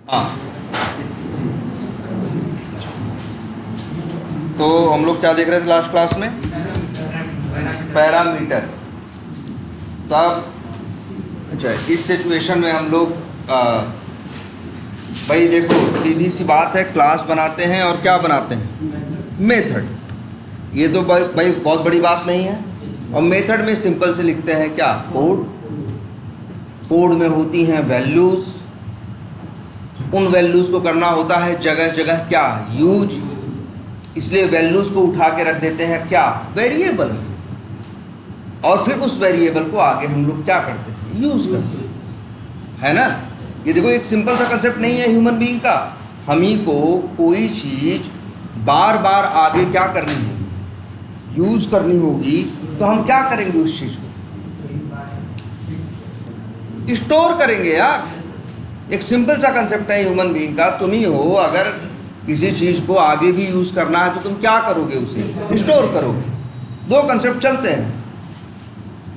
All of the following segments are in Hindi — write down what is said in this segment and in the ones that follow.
हाँ, तो हम लोग क्या देख रहे थे लास्ट क्लास में? पैरामीटर। तब अच्छा, इस सिचुएशन में हम लोग भाई देखो, सीधी सी बात है, क्लास बनाते हैं और क्या बनाते हैं? मेथड। ये तो भाई बहुत बड़ी बात नहीं है। और मेथड में सिंपल से लिखते हैं क्या? कोड। कोड में होती हैं वैल्यूज़। उन वैल्यूज़ को करना होता है जगह जगह क्या? यूज। इसलिए वैल्यूज़ को उठा के रख देते हैं क्या? वेरिएबल। और फिर उस वेरिएबल को आगे हम लोग क्या करते हैं? यूज़ करते हैं, है ना? ये देखो, एक सिंपल सा कंसेप्ट नहीं है ह्यूमन बीइंग का। हम ही को कोई चीज़ बार बार आगे क्या करनी होगी? यूज़ करनी होगी। तो हम क्या करेंगे? उस चीज़ को स्टोर करेंगे यार। एक सिंपल सा कंसेप्ट है ह्यूमन बीइंग का। तुम ही हो, अगर किसी चीज़ को आगे भी यूज़ करना है तो तुम क्या करोगे? उसे स्टोर करोगे। दो कंसेप्ट चलते हैं,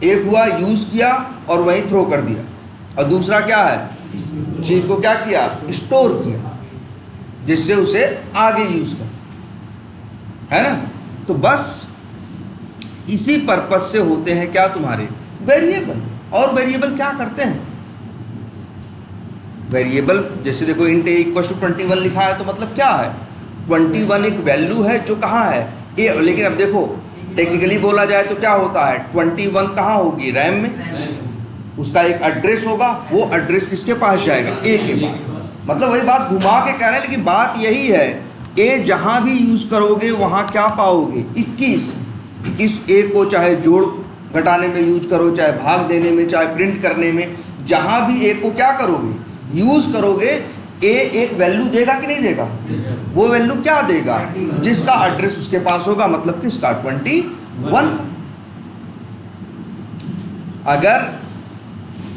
एक हुआ यूज़ किया और वहीं थ्रो कर दिया, और दूसरा क्या है? चीज़ को क्या किया? स्टोर किया, जिससे उसे आगे यूज़ कर, है ना? तो बस इसी पर्पस से होते हैं क्या तुम्हारे? वेरिएबल। और वेरिएबल क्या करते हैं? वेरिएबल जैसे देखो, इंट a = 21 लिखा है, तो मतलब क्या है? 21 एक वैल्यू है जो कहाँ है? ए। लेकिन अब देखो, टेक्निकली बोला जाए तो क्या होता है? 21 कहाँ होगी? रैम में। उसका एक एड्रेस होगा, वो एड्रेस किसके पास जाएगा? ए के पास। मतलब वही बात घुमा के कह रहे हैं, लेकिन बात यही है, ए जहाँ भी यूज़ करोगे वहाँ क्या पाओगे? 21। इस ए को चाहे जोड़ घटाने में यूज करो, चाहे भाग देने में, चाहे प्रिंट करने में, जहाँ भी ए को क्या करोगे? यूज़ करोगे, ए एक वैल्यू देगा कि नहीं देगा? वो वैल्यू क्या देगा? जिसका एड्रेस उसके पास होगा, मतलब किसका? 21। अगर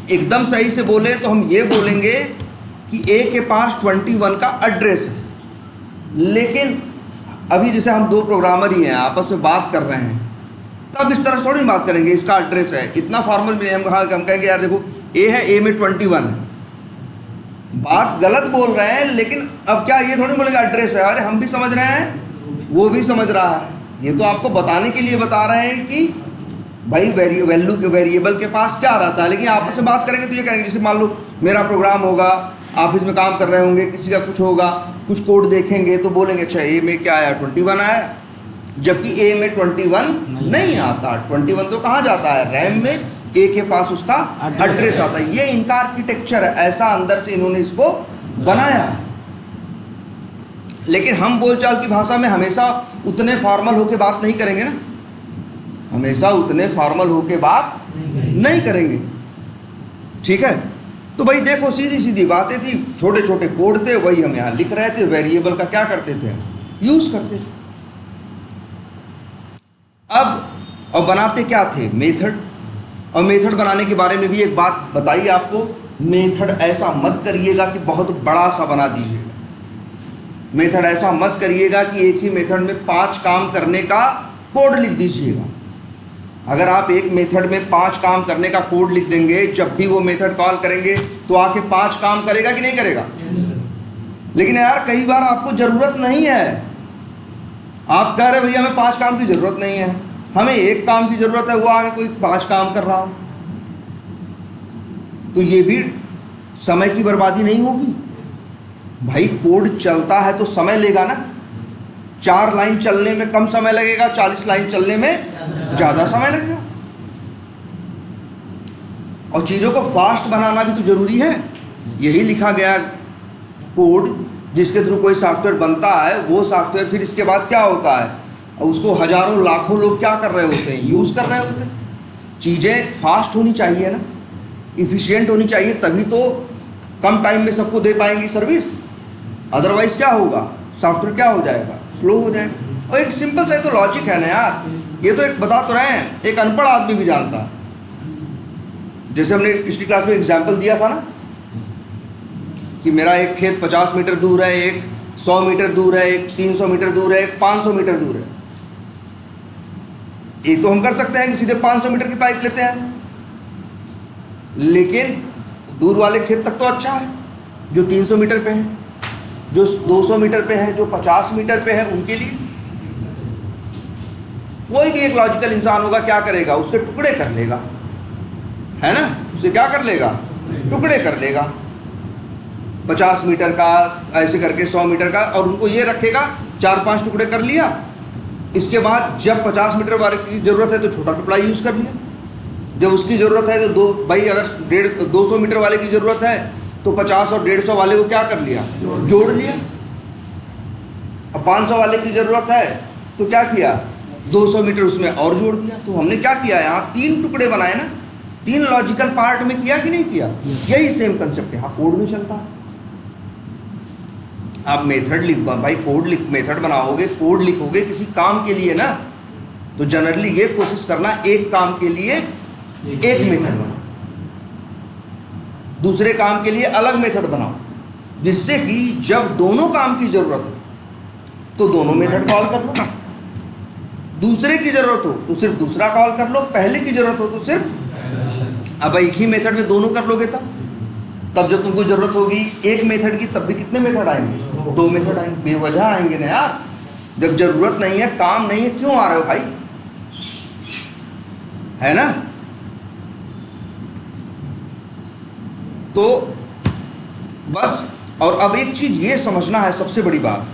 एकदम सही से बोले तो हम ये बोलेंगे कि ए के पास 21 का एड्रेस है। लेकिन अभी जैसे हम दो प्रोग्रामर ही हैं, आपस में बात कर रहे हैं, तब इस तरह थोड़ी बात करेंगे, इसका एड्रेस है, इतना फॉर्मल भी नहीं। हम कहेंगे यार देखो, ए है, ए में 21 है। बात गलत बोल रहे हैं, लेकिन अब क्या ये थोड़ी बोलेंगे एड्रेस है? अरे हम भी समझ रहे हैं, वो भी समझ रहा है। ये तो आपको बताने के लिए बता रहे हैं कि भाई वैल्यू के वेरिएबल के पास क्या रहता है। लेकिन आपस में बात करेंगे तो ये कहेंगे, जैसे मान लो मेरा प्रोग्राम होगा, ऑफिस में काम कर रहे होंगे, किसी का कुछ होगा, कुछ कोड देखेंगे तो बोलेंगे अच्छा ए में क्या आया? 21 आया। जबकि ए में 21 नहीं आता। 21 तो कहाँ जाता है? रैम में। ए के पास उसका एड्रेस आता है। ये इनका आर्किटेक्चर है, ऐसा अंदर से इन्होंने इसको बनाया है। लेकिन हम बोलचाल की भाषा में हमेशा उतने फॉर्मल होके बात नहीं करेंगे ना, हमेशा उतने फॉर्मल होके बात नहीं करेंगे, ठीक है? तो भाई देखो, सीधी सीधी बातें थी, छोटे छोटे कोड थे, वही हम यहाँ लिख रहे थे। वेरिएबल का क्या करते थे? यूज करते थे। अब और बनाते क्या थे? मेथड। और मेथड बनाने के बारे में भी एक बात बताइए आपको, मेथड ऐसा मत करिएगा कि बहुत बड़ा सा बना दीजिएगा। मेथड ऐसा मत करिएगा कि एक ही मेथड में 5 काम करने का कोड लिख दीजिएगा। अगर आप एक मेथड में 5 काम करने का कोड लिख देंगे, जब भी वो मेथड कॉल करेंगे तो आके 5 काम करेगा कि नहीं करेगा? लेकिन यार कई बार आपको ज़रूरत नहीं है, आप कह रहे भैया हमें 5 काम की ज़रूरत नहीं है, हमें एक काम की ज़रूरत है, वो आगे कोई 5 काम कर रहा हो, तो ये भी समय की बर्बादी नहीं होगी? भाई कोड चलता है तो समय लेगा ना। 4 लाइन चलने में कम समय लगेगा, 40 लाइन चलने में ज़्यादा समय लगेगा। और चीज़ों को फास्ट बनाना भी तो ज़रूरी है। यही लिखा गया कोड जिसके थ्रू कोई सॉफ्टवेयर बनता है, वो सॉफ्टवेयर फिर इसके बाद क्या होता है? उसको हजारों लाखों लोग क्या कर रहे होते हैं? यूज़ कर रहे होते हैं। चीज़ें फास्ट होनी चाहिए ना, इफ़िशियेंट होनी चाहिए, तभी तो कम टाइम में सबको दे पाएंगी सर्विस। अदरवाइज़ क्या होगा? सॉफ्टवेयर क्या हो जाएगा? स्लो हो जाएगा। और एक सिंपल सा तो लॉजिक है ना यार, ये तो एक बता तो रहे हैं, एक अनपढ़ आदमी भी जानता है। जैसे हमने पिछली क्लास में एग्जाम्पल दिया था ना कि मेरा एक खेत 50 मीटर दूर है, एक 100 मीटर दूर है, एक 300 मीटर दूर है, एक 500 मीटर दूर है। एक तो हम कर सकते हैं कि सीधे 500 मीटर की पाइप लेते हैं, लेकिन दूर वाले खेत तक तो अच्छा है, जो 300 मीटर पे है, जो 200 मीटर पे है, जो 50 मीटर पे है, उनके लिए कोई भी एक लॉजिकल इंसान होगा, क्या करेगा, उसके टुकड़े कर लेगा, है ना, उसे क्या कर लेगा, टुकड़े कर लेगा, 50 मीटर का ऐसे करके 100 मीटर का, और उनको ये रखेगा 4-5 टुकड़े कर लिया। इसके बाद जब 50 मीटर वाले की ज़रूरत है तो छोटा टुकड़ा यूज़ कर लिया, जब उसकी ज़रूरत है तो भाई अगर 200 मीटर वाले की ज़रूरत है तो 50 और 150 वाले को क्या कर लिया, जोड़ लिया। अब 500 वाले की ज़रूरत है तो क्या किया, 200 मीटर उसमें और जोड़ दिया। तो हमने क्या किया, यहाँ 3 टुकड़े बनाए ना, 3 लॉजिकल पार्ट में किया कि नहीं किया। यही सेम कंसेप्ट यहाँ कोड में चलता है। आप मेथड भाई मेथड बनाओगे, कोड लिखोगे किसी काम के लिए ना, तो जनरली ये कोशिश करना एक काम के लिए एक मेथड बनाओ, दूसरे काम के लिए अलग मेथड बनाओ, जिससे कि जब दोनों काम की जरूरत हो तो दोनों मेथड कॉल कर लो, दूसरे की जरूरत हो तो सिर्फ दूसरा कॉल कर लो, पहले की जरूरत हो तो सिर्फ। अब एक ही मेथड में दोनों कर लोगे तब जब तुमको जरूरत होगी एक मेथड की, तब भी कितने मेथड आएंगे, 2 मेथड आएंगे, बेवजह आएंगे ना यार। जब जरूरत नहीं है, काम नहीं है, क्यों आ रहे हो भाई, है ना। तो बस, और अब एक चीज ये समझना है, सबसे बड़ी बात,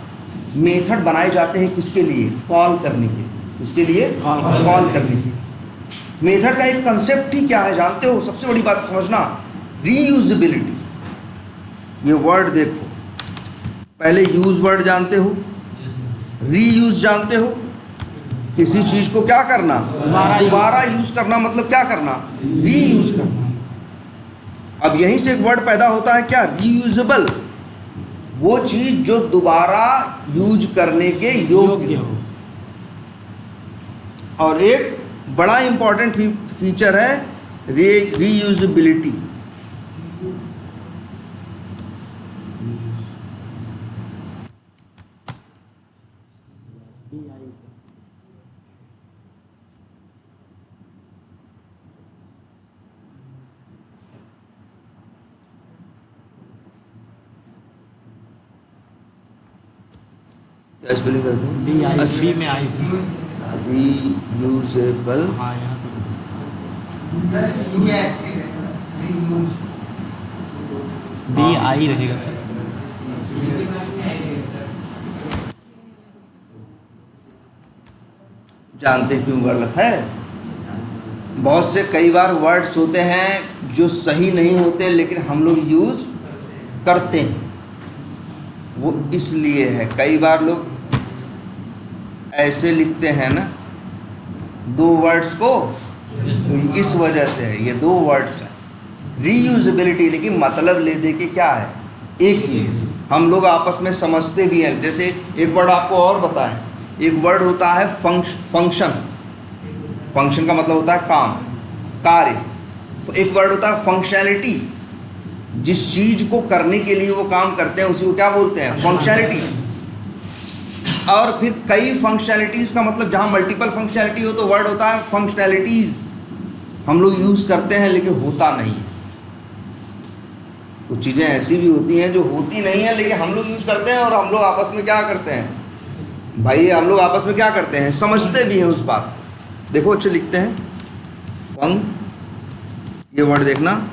मेथड बनाए जाते हैं किसके लिए, कॉल करने के लिए। किसके लिए, कॉल करने के लिए। मेथड का एक कंसेप्ट ही क्या है जानते हो, सबसे बड़ी बात समझना, रीयूजेबिलिटी। ये वर्ड देखो, पहले यूज वर्ड जानते हो, रीयूज जानते हो, किसी चीज को क्या करना, दोबारा यूज करना, मतलब क्या करना, रीयूज करना। अब यहीं से एक वर्ड पैदा होता है क्या, रीयूजेबल, वो चीज जो दोबारा यूज करने के योग्य हो। और एक बड़ा इंपॉर्टेंट फीचर है रीयूजेबिलिटी। क्या स्पेलिंग करते हैं, बी में आई रीयूजेबल, हाँ यहाँ बी आई रहेगा सर। जानते क्यों गलत है, बहुत से कई बार वर्ड्स होते हैं जो सही नहीं होते लेकिन हम लोग यूज करते हैं, वो इसलिए है। कई बार लोग ऐसे लिखते हैं ना 2 वर्ड्स को, तो इस वजह से है, ये 2 वर्ड्स हैं रीयूजेबिलिटी, लेकिन मतलब ले दे के क्या है, एक ही है। हम लोग आपस में समझते भी हैं। जैसे एक वर्ड आपको और बताएं, एक वर्ड होता है फंक्शन। फंक्शन का मतलब होता है काम, कार्य। एक वर्ड होता है फंक्शनैलिटी, जिस चीज को करने के लिए वो काम करते हैं उसी को क्या बोलते हैं, फंक्शनैलिटी। और फिर कई फंक्शनैलिटीज़ का मतलब, जहाँ मल्टीपल फंक्शनैलिटी हो तो वर्ड होता है फंक्शनैलिटीज़। हम लोग यूज़ करते हैं लेकिन होता नहीं है। कुछ चीज़ें ऐसी भी होती हैं जो होती नहीं है लेकिन हम लोग यूज़ करते हैं, और हम लोग आपस में क्या करते हैं भाई, हम लोग आपस में क्या करते हैं, समझते भी हैं उस बात। देखो अच्छे लिखते हैं, ये वर्ड देखना,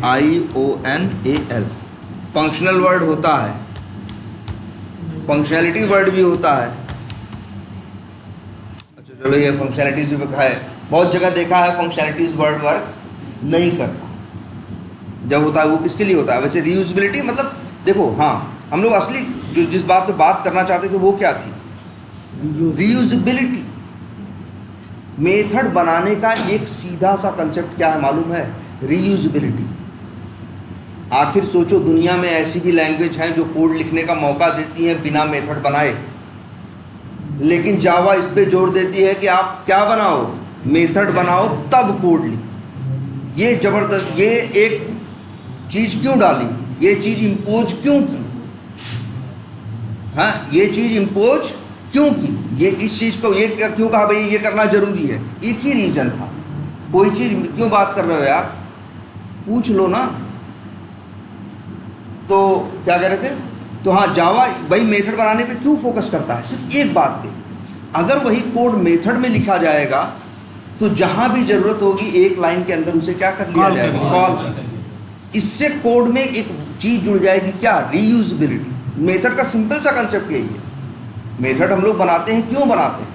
FTIONAL, फंक्शनल वर्ड होता है, फंक्शनैलिटी वर्ड भी होता है। अच्छा चलो, ये फंक्शनैलिटीज भी है, बहुत जगह देखा है फंक्शनैलिटीज वर्ड वर्क नहीं करता। जब होता है वो किसके लिए होता है, वैसे रीयूजेबिलिटी मतलब देखो, हाँ हम लोग असली जो जिस बात पे बात करना चाहते थे वो क्या थी, रीयूजेबिलिटी। मेथड बनाने का एक सीधा सा कंसेप्ट क्या है मालूम है, रीयूजेबिलिटी। आखिर सोचो, दुनिया में ऐसी भी लैंग्वेज हैं जो कोड लिखने का मौका देती हैं बिना मेथड बनाए, लेकिन जावा इस पे जोर देती है कि आप क्या बनाओ, मेथड बनाओ तब कोड लिखो। ये ज़बरदस्त, ये एक चीज़ क्यों डाली, ये चीज़ इम्पोज क्यों की, हाँ ये चीज़ इम्पोज क्योंकि ये इस चीज़ को ये क्यों कहा भाई ये करना ज़रूरी है, एक ही रीज़न था। कोई चीज़ क्यों बात कर रहे हो यार, पूछ लो ना। तो क्या कह रहे थे, तो हाँ जावा भाई मेथड बनाने पे क्यों फोकस करता है, सिर्फ एक बात पे, अगर वही कोड मेथड में लिखा जाएगा तो जहाँ भी ज़रूरत होगी एक लाइन के अंदर उसे क्या कर लिया जाएगा, कॉल। इससे कोड में एक चीज़ जुड़ जाएगी, क्या, रीयूजेबिलिटी। मेथड का सिंपल सा कंसेप्ट यही है। मेथड हम लोग बनाते हैं, क्यों बनाते हैं,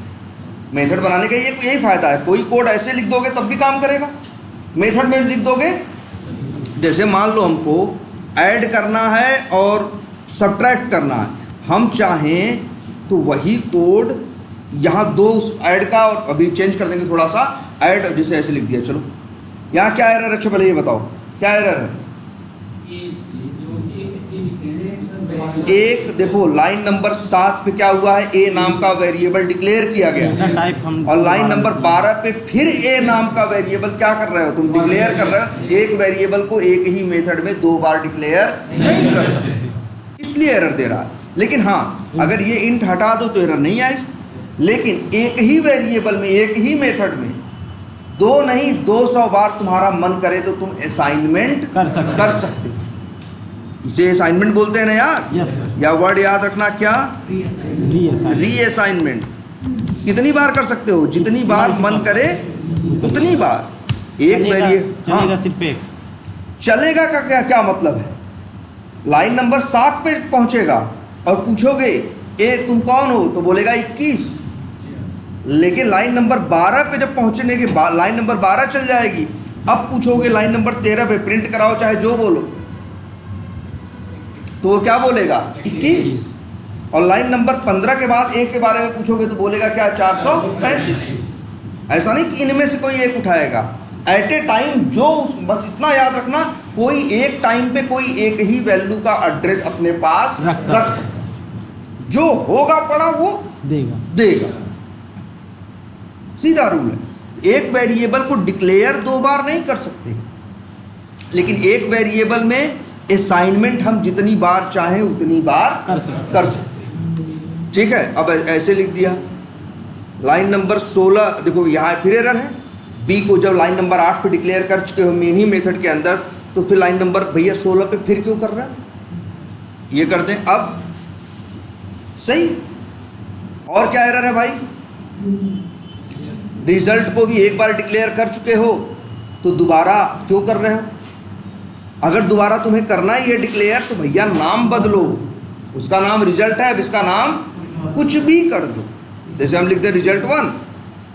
मेथड बनाने का यही फ़ायदा है। कोई कोड ऐसे लिख दोगे तब भी काम करेगा, मेथड में लिख दोगे, जैसे मान लो हमको ऐड करना है और सब्ट्रैक्ट करना है, हम चाहें तो वही कोड यहाँ दो ऐड का, और अभी चेंज कर देंगे थोड़ा सा, ऐड जैसे ऐसे लिख दिया, चलो यहाँ क्या एरर है, अच्छा पहले ये बताओ क्या एरर है। एक देखो लाइन नंबर 7 पे क्या हुआ है, ए नाम का वेरिएबल डिक्लेयर किया गया, और लाइन नंबर 12 पे फिर ए नाम का वेरिएबल क्या कर रहे हो तुम, डिक्लेयर कर रहे हो। एक वेरिएबल को एक ही मेथड में 2 बार डिक्लेयर नहीं कर सकते, इसलिए एरर दे रहा है। लेकिन हाँ अगर ये इंट हटा दो तो एरर नहीं आएगी, लेकिन एक ही वेरिएबल में एक ही मेथड में 2 नहीं 200 बार तुम्हारा मन करे तो तुम असाइनमेंट कर सकते हो। इसे असाइनमेंट बोलते हैं ना यार। Yes sir. या वर्ड याद रखना क्या, रीअसाइनमेंट। कितनी बार कर सकते हो, जितनी बार मन करे उतनी बार। एक चलेगा सिर्फ एक, चलेगा का क्या क्या मतलब है, लाइन नंबर 7 पे पहुंचेगा और पूछोगे ए तुम कौन हो, तो बोलेगा 21, लेकिन लाइन नंबर 12 पे जब पहुंचने के बाद लाइन नंबर 12 चल जाएगी, अब पूछोगे लाइन नंबर 13 पे प्रिंट कराओ चाहे जो बोलो, तो वो क्या बोलेगा 21, और लाइन नंबर 15 के बाद एक के बारे में पूछोगे तो बोलेगा क्या 435। ऐसा नहीं कि इनमें से कोई एक उठाएगा, एट ए टाइम जो, बस इतना याद रखना, कोई एक टाइम पे कोई एक ही वैल्यू का एड्रेस अपने पास रख सकता, जो होगा पड़ा वो देगा। सीधा रूल है। एक वेरिएबल को डिक्लेयर 2 बार नहीं कर सकते, लेकिन एक वेरिएबल में असाइनमेंट हम जितनी बार चाहें उतनी बार कर सकते। ठीक है, अब ऐसे लिख दिया। लाइन नंबर 16 देखो यहाँ फिर एरर है, बी को जब लाइन नंबर 8 पे डिक्लेयर कर चुके हो मेन ही मेथड के अंदर, तो फिर लाइन नंबर भैया 16 पे फिर क्यों कर रहा है, ये कर दें अब सही। और क्या एरर है भाई, रिजल्ट को भी एक बार डिक्लेयर कर चुके हो तो दोबारा क्यों कर रहे हो। अगर दोबारा तुम्हें करना ही है डिक्लेयर तो भैया नाम बदलो, उसका नाम रिजल्ट है, अब इसका नाम कुछ भी कर दो, जैसे हम लिख दें रिजल्ट 1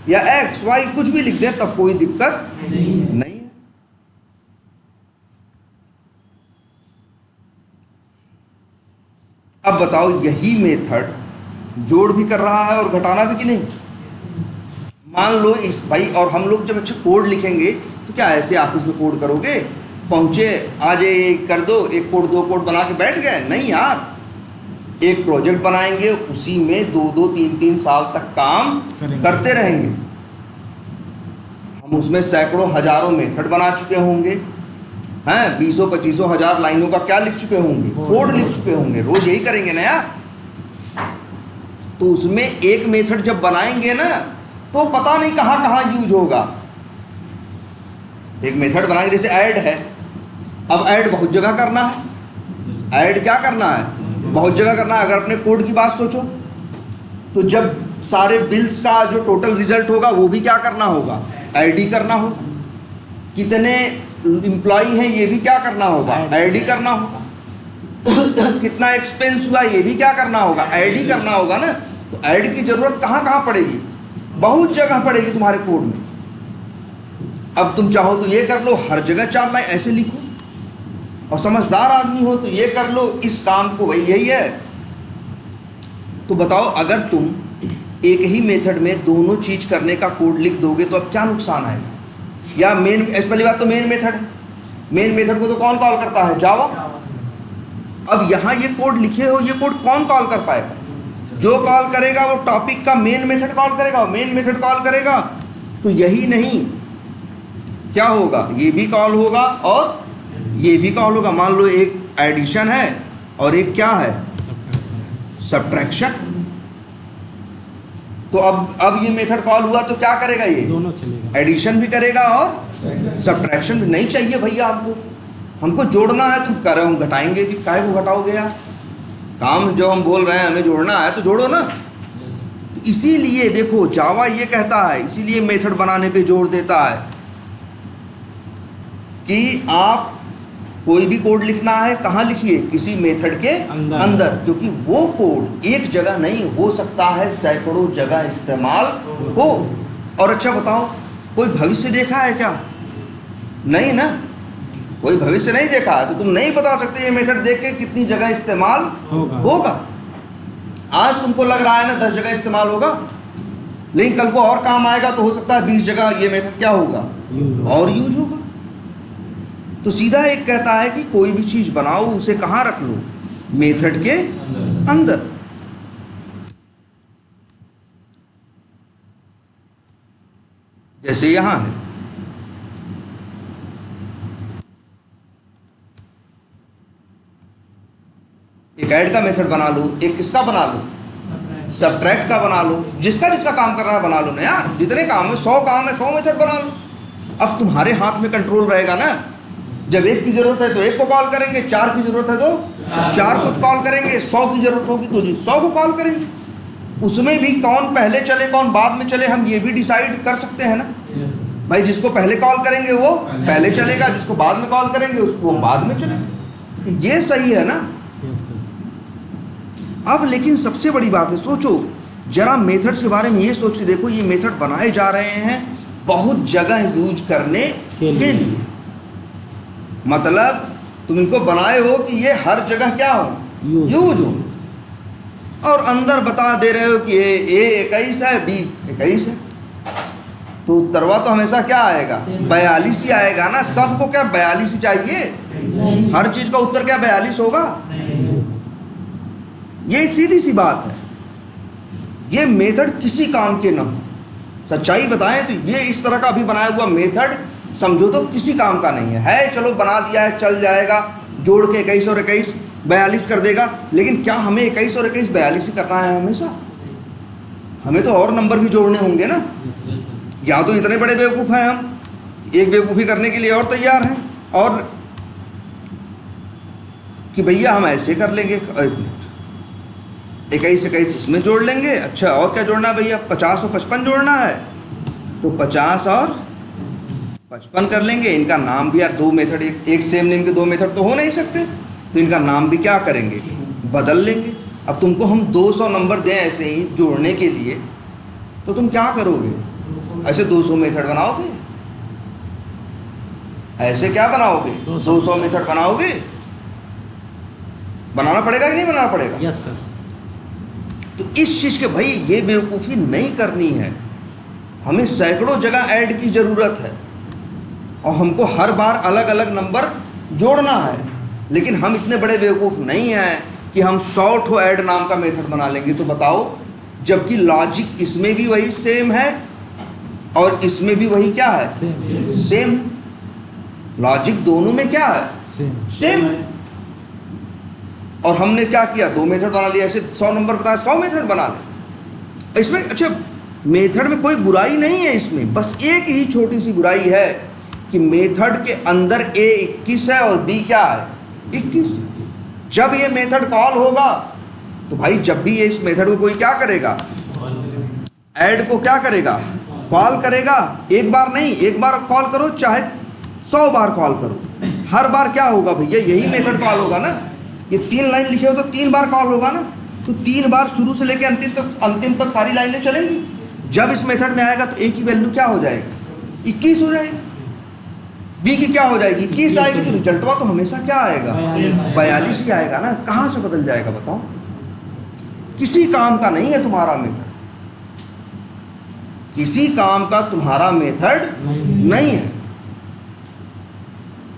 या एक्स वाई कुछ भी लिख दें, तब कोई दिक्कत नहीं है। अब बताओ यही मेथड जोड़ भी कर रहा है और घटाना भी कि नहीं। मान लो इस भाई, और हम लोग जब अच्छा कोड लिखेंगे तो क्या ऐसे ऑफिस में कोड करोगे, पहुंचे आज कर दो, एक कोड 2 कोड बना के बैठ गए, नहीं यार, एक प्रोजेक्ट बनाएंगे, उसी में 2-2 3-3 साल तक काम करते रहेंगे। हम उसमें सैकड़ों हजारों मेथड बना चुके होंगे, हैं 20-25 हजार लाइनों का क्या लिख चुके होंगे, कोड लिख चुके होंगे, रोज यही करेंगे ना यार। तो उसमें एक मेथड जब बनाएंगे ना तो पता नहीं कहाँ कहाँ यूज होगा। एक मेथड बनाएंगे, जैसे ऐड है, अब ऐड बहुत जगह करना है, ऐड क्या करना है, बहुत जगह करना है। अगर अपने कोड की बात सोचो तो जब सारे बिल्स का जो टोटल रिजल्ट होगा वो भी क्या करना होगा, ऐड करना होगा। कितने एम्प्लॉई हैं ये भी क्या करना होगा, ऐड करना होगा। कितना एक्सपेंस हुआ ये भी क्या करना होगा, ऐड करना होगा ना। तो ऐड की जरूरत कहाँ कहाँ पड़ेगी, बहुत जगह पड़ेगी तुम्हारे कोड में। अब तुम चाहो तो ये कर लो, हर जगह 4 लाइन ऐसे लिखो, और समझदार आदमी हो तो ये कर लो, इस काम को वही यही है। तो बताओ अगर तुम एक ही मेथड में दोनों चीज करने का कोड लिख दोगे तो अब क्या नुकसान आएगा। या मेन, पहली बात तो मेन मेथड है, मेन मेथड को तो कौन कॉल करता है, जावा। अब यहाँ ये कोड लिखे हो, ये कोड कौन कॉल कर पाएगा, जो कॉल करेगा वो टॉपिक का मेन मेथड कॉल करेगा, मेन मेथड कॉल करेगा। तो यही नहीं क्या होगा, ये भी कॉल होगा और ये भी कॉल होगा। मान लो एक एडिशन है और एक क्या है, सब्ट्रैक्शन। तो अब ये मेथड कॉल हुआ तो क्या करेगा, ये दोनों चलेगा। एडिशन भी करेगा और सब्ट्रैक्शन भी। नहीं चाहिए भैया आपको, हमको जोड़ना है, तुम कह रहे हो हम घटाएंगे भी, काहे को घटाओगे यार, काम जो हम बोल रहे हैं हमें जोड़ना है तो जोड़ो ना। तो इसीलिए देखो जावा ये कहता है, इसीलिए मेथड बनाने पे जोर देता है कि आप कोई भी कोड लिखना है कहाँ लिखिए, किसी मेथड के अंदर, क्योंकि वो कोड एक जगह नहीं हो सकता है, सैकड़ों जगह इस्तेमाल हो। और अच्छा बताओ, कोई भविष्य देखा है क्या? नहीं ना, कोई भविष्य नहीं देखा है तो तुम नहीं बता सकते ये मेथड देख के कितनी जगह इस्तेमाल होगा। आज तुमको लग रहा है ना 10 जगह इस्तेमाल होगा, लेकिन कल को और काम आएगा तो हो सकता है 20 जगह ये मेथड क्या होगा, और यूज होगा। तो सीधा एक कहता है कि कोई भी चीज बनाओ उसे कहाँ रख लो, मेथड के अंदर। जैसे यहां है, एक ऐड का मेथड बना लो, एक किसका बना लो, सब्ट्रैक्ट का बना लो, जिसका जिसका काम कर रहा है बना लो ना यार। जितने काम है 100 काम है 100 मेथड बना लो। अब तुम्हारे हाथ में कंट्रोल रहेगा ना, जब एक की जरूरत है तो एक को कॉल करेंगे, 4 की जरूरत है तो 4 को कॉल करेंगे, 100 की जरूरत होगी तो 100 को कॉल करेंगे। उसमें भी कौन पहले चले कौन बाद में चले हम ये भी डिसाइड कर सकते हैं ना भाई। जिसको पहले कॉल करेंगे वो पहले चलेगा, जिसको बाद में कॉल करेंगे उसको बाद में चलेगा। तो ये सही है ना। अब लेकिन सबसे बड़ी बात है, सोचो जरा मेथड्स के बारे में ये सोच के देखो, ये मेथड बनाए जा रहे हैं बहुत जगह यूज करने के लिए। मतलब तुम इनको बनाए हो कि ये हर जगह क्या हो, यूज हो, और अंदर बता दे रहे हो कि ए 21 है, बी 21 है, तो उत्तरवा तो हमेशा क्या आएगा, 42 ही आएगा ना। सबको क्या 42 ही चाहिए, हर चीज का उत्तर क्या 42 होगा? ये एक सीधी सी बात है। ये मेथड किसी काम के ना हो, सच्चाई बताएं तो ये इस तरह का अभी बनाया हुआ मेथड समझो तो किसी काम का नहीं है। चलो बना दिया है, चल जाएगा, जोड़ के 21 और 21 42 कर देगा, लेकिन क्या हमें 21 और 21 42 ही करना है हमेशा? हमें तो और नंबर भी जोड़ने होंगे ना। या तो इतने बड़े बेवकूफ़ हैं हम, एक बेवकूफ़ी करने के लिए और तैयार हैं, और कि भैया हम ऐसे कर लेंगे, 21 इसमें जोड़ लेंगे, अच्छा और क्या जोड़ना है भैया, 50 और 55 जोड़ना है तो 50 और 55 कर लेंगे। इनका नाम भी यार, दो मेथड एक सेम नेम के दो मेथड तो हो नहीं सकते, तो इनका नाम भी क्या करेंगे, बदल लेंगे। अब तुमको हम 200 नंबर दें ऐसे ही जोड़ने के लिए तो तुम क्या करोगे, ऐसे 200 मेथड बनाओगे? ऐसे क्या बनाओगे, 200 मेथड बनाओगे? बनाना पड़ेगा कि नहीं बनाना पड़ेगा? Yes sir. तो इस चीज के भाई ये बेवकूफ़ी नहीं करनी है। हमें सैकड़ों जगह ऐड की ज़रूरत है और हमको हर बार अलग अलग नंबर जोड़ना है, लेकिन हम इतने बड़े बेवकूफ़ नहीं हैं कि हम 100 ठो ऐड नाम का मेथड बना लेंगे। तो बताओ, जबकि लॉजिक इसमें भी वही सेम है और इसमें भी वही क्या है, सेम। लॉजिक दोनों में क्या है, सेम है। और हमने क्या किया, 2 मेथड बना लिया, ऐसे 100 नंबर बताया 100 मेथड बना ले। इसमें अच्छा मेथड में कोई बुराई नहीं है, इसमें बस एक ही छोटी सी बुराई है कि मेथड के अंदर a 21 है और b क्या है, 21। जब ये मेथड कॉल होगा तो भाई जब भी ये इस मेथड को कोई क्या करेगा, ऐड को क्या करेगा, कॉल करेगा। एक बार नहीं, एक बार कॉल करो चाहे 100 बार कॉल करो, हर बार क्या होगा भैया, यही मेथड कॉल होगा ना। ये 3 लाइन लिखे हो तो 3 बार कॉल होगा ना, तो 3 बार शुरू से लेकर अंतिम तक सारी लाइनें चलेंगी। जब इस मेथड में आएगा तो a की वैल्यू क्या हो जाएगी, 21 हो जाएगी, b की क्या हो जाएगी, 21 आएगी, तो रिजल्टवा तो हमेशा क्या आएगा, 42 ही आएगा ना। कहाँ से बदल जाएगा बताओ? किसी काम का नहीं है तुम्हारा मेथड, किसी काम का तुम्हारा मेथड नहीं है।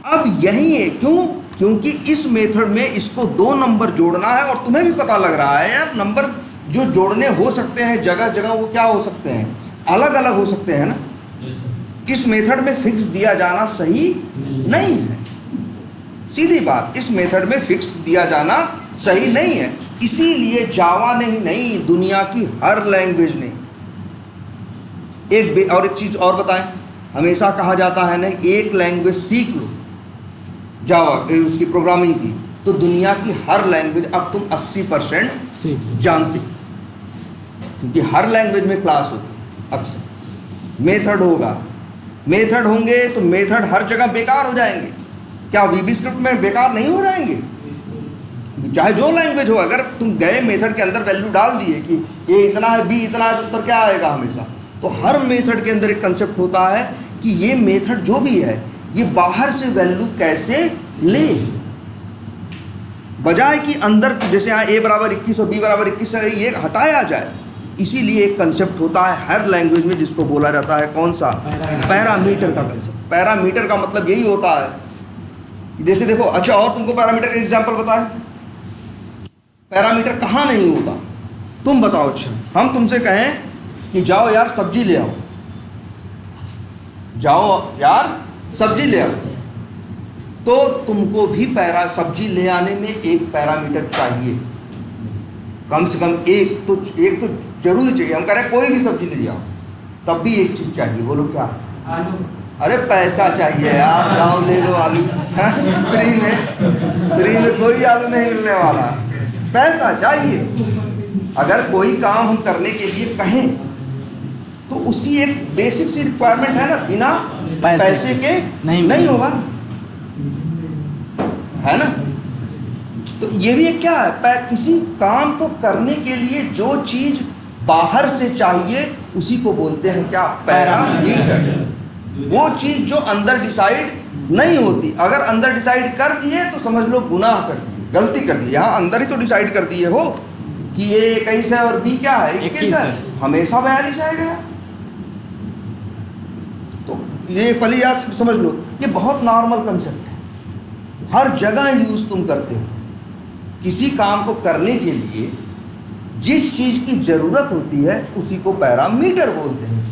अब यही है, क्यों? क्योंकि इस मेथड में इसको 2 नंबर जोड़ना है और तुम्हें भी पता लग रहा है यार नंबर जो जोड़ने हो सकते हैं जगह जगह वो क्या हो सकते हैं, अलग अलग हो सकते हैं ना। इस मेथड में फिक्स दिया जाना सही नहीं है, सीधी बात, इस मेथड में फिक्स दिया जाना सही नहीं है। इसीलिए जावा ने ही नहीं, दुनिया की हर लैंग्वेज ने और एक चीज़ और बताएं, हमेशा कहा जाता है ना, एक लैंग्वेज सीख लो जावा उसकी प्रोग्रामिंग की, तो दुनिया की हर लैंग्वेज अब तुम 80% जानते हो, क्योंकि हर लैंग्वेज में क्लास होती है। अक्सर मेथड होगा, मेथड होंगे तो मेथड हर जगह बेकार हो जाएंगे। क्या वीबी स्क्रिप्ट में बेकार नहीं हो जाएंगे? चाहे जो लैंग्वेज हो, अगर तुम गए मेथड के अंदर वैल्यू डाल दिए कि ए इतना है, बी इतना है, तो उत्तर क्या आएगा हमेशा। तो हर मेथड के अंदर एक कंसेप्ट होता है कि ये मेथड जो भी है ये बाहर से वैल्यू कैसे ले, बजाय कि अंदर जैसे यहाँ a बराबर 21 और b बराबर 21 है ये हटाया जाए। इसीलिए एक कंसेप्ट होता है हर लैंग्वेज में जिसको बोला जाता है कौन सा, पैरामीटर का कंसेप्ट। पैरामीटर का मतलब यही होता है, जैसे देखो, अच्छा और तुमको पैरामीटर का एग्जांपल बताए, पैरामीटर कहाँ नहीं होता तुम बताओ। अच्छा हम तुमसे कहें कि जाओ यार सब्जी ले आओ, जाओ यार सब्जी ले आओ, तो तुमको भी सब्जी ले आने में एक पैरामीटर चाहिए, कम से कम एक तो जरूर चाहिए। हम कह रहे हैं कोई भी सब्जी ले जाओ, तब भी एक चीज चाहिए, बोलो क्या? आलू। अरे पैसा चाहिए यार, जाओ ले लो आलू। फ्री में कोई आलू नहीं मिलने वाला, पैसा चाहिए। अगर कोई काम हम करने के लिए कहें तो उसकी एक बेसिक सी रिक्वायरमेंट है ना, बिना पैसे के नहीं होगा ना, है ना। तो ये भी एक क्या है, किसी काम को करने के लिए जो चीज बाहर से चाहिए उसी को बोलते हैं क्या, पैरामीटर। वो चीज जो अंदर डिसाइड नहीं होती, अगर अंदर डिसाइड कर दिए तो समझ लो गुनाह कर दिए, गलती कर दी। यहाँ अंदर ही तो डिसाइड कर दिए हो कि ये 21 है और बी क्या है, 21 है, हमेशा 42 आएगा। तो ये पहले याद समझ लो, ये बहुत नॉर्मल कंसेप्ट है, हर जगह यूज तुम करते हो। किसी काम को करने के लिए जिस चीज की जरूरत होती है उसी को पैरामीटर बोलते हैं।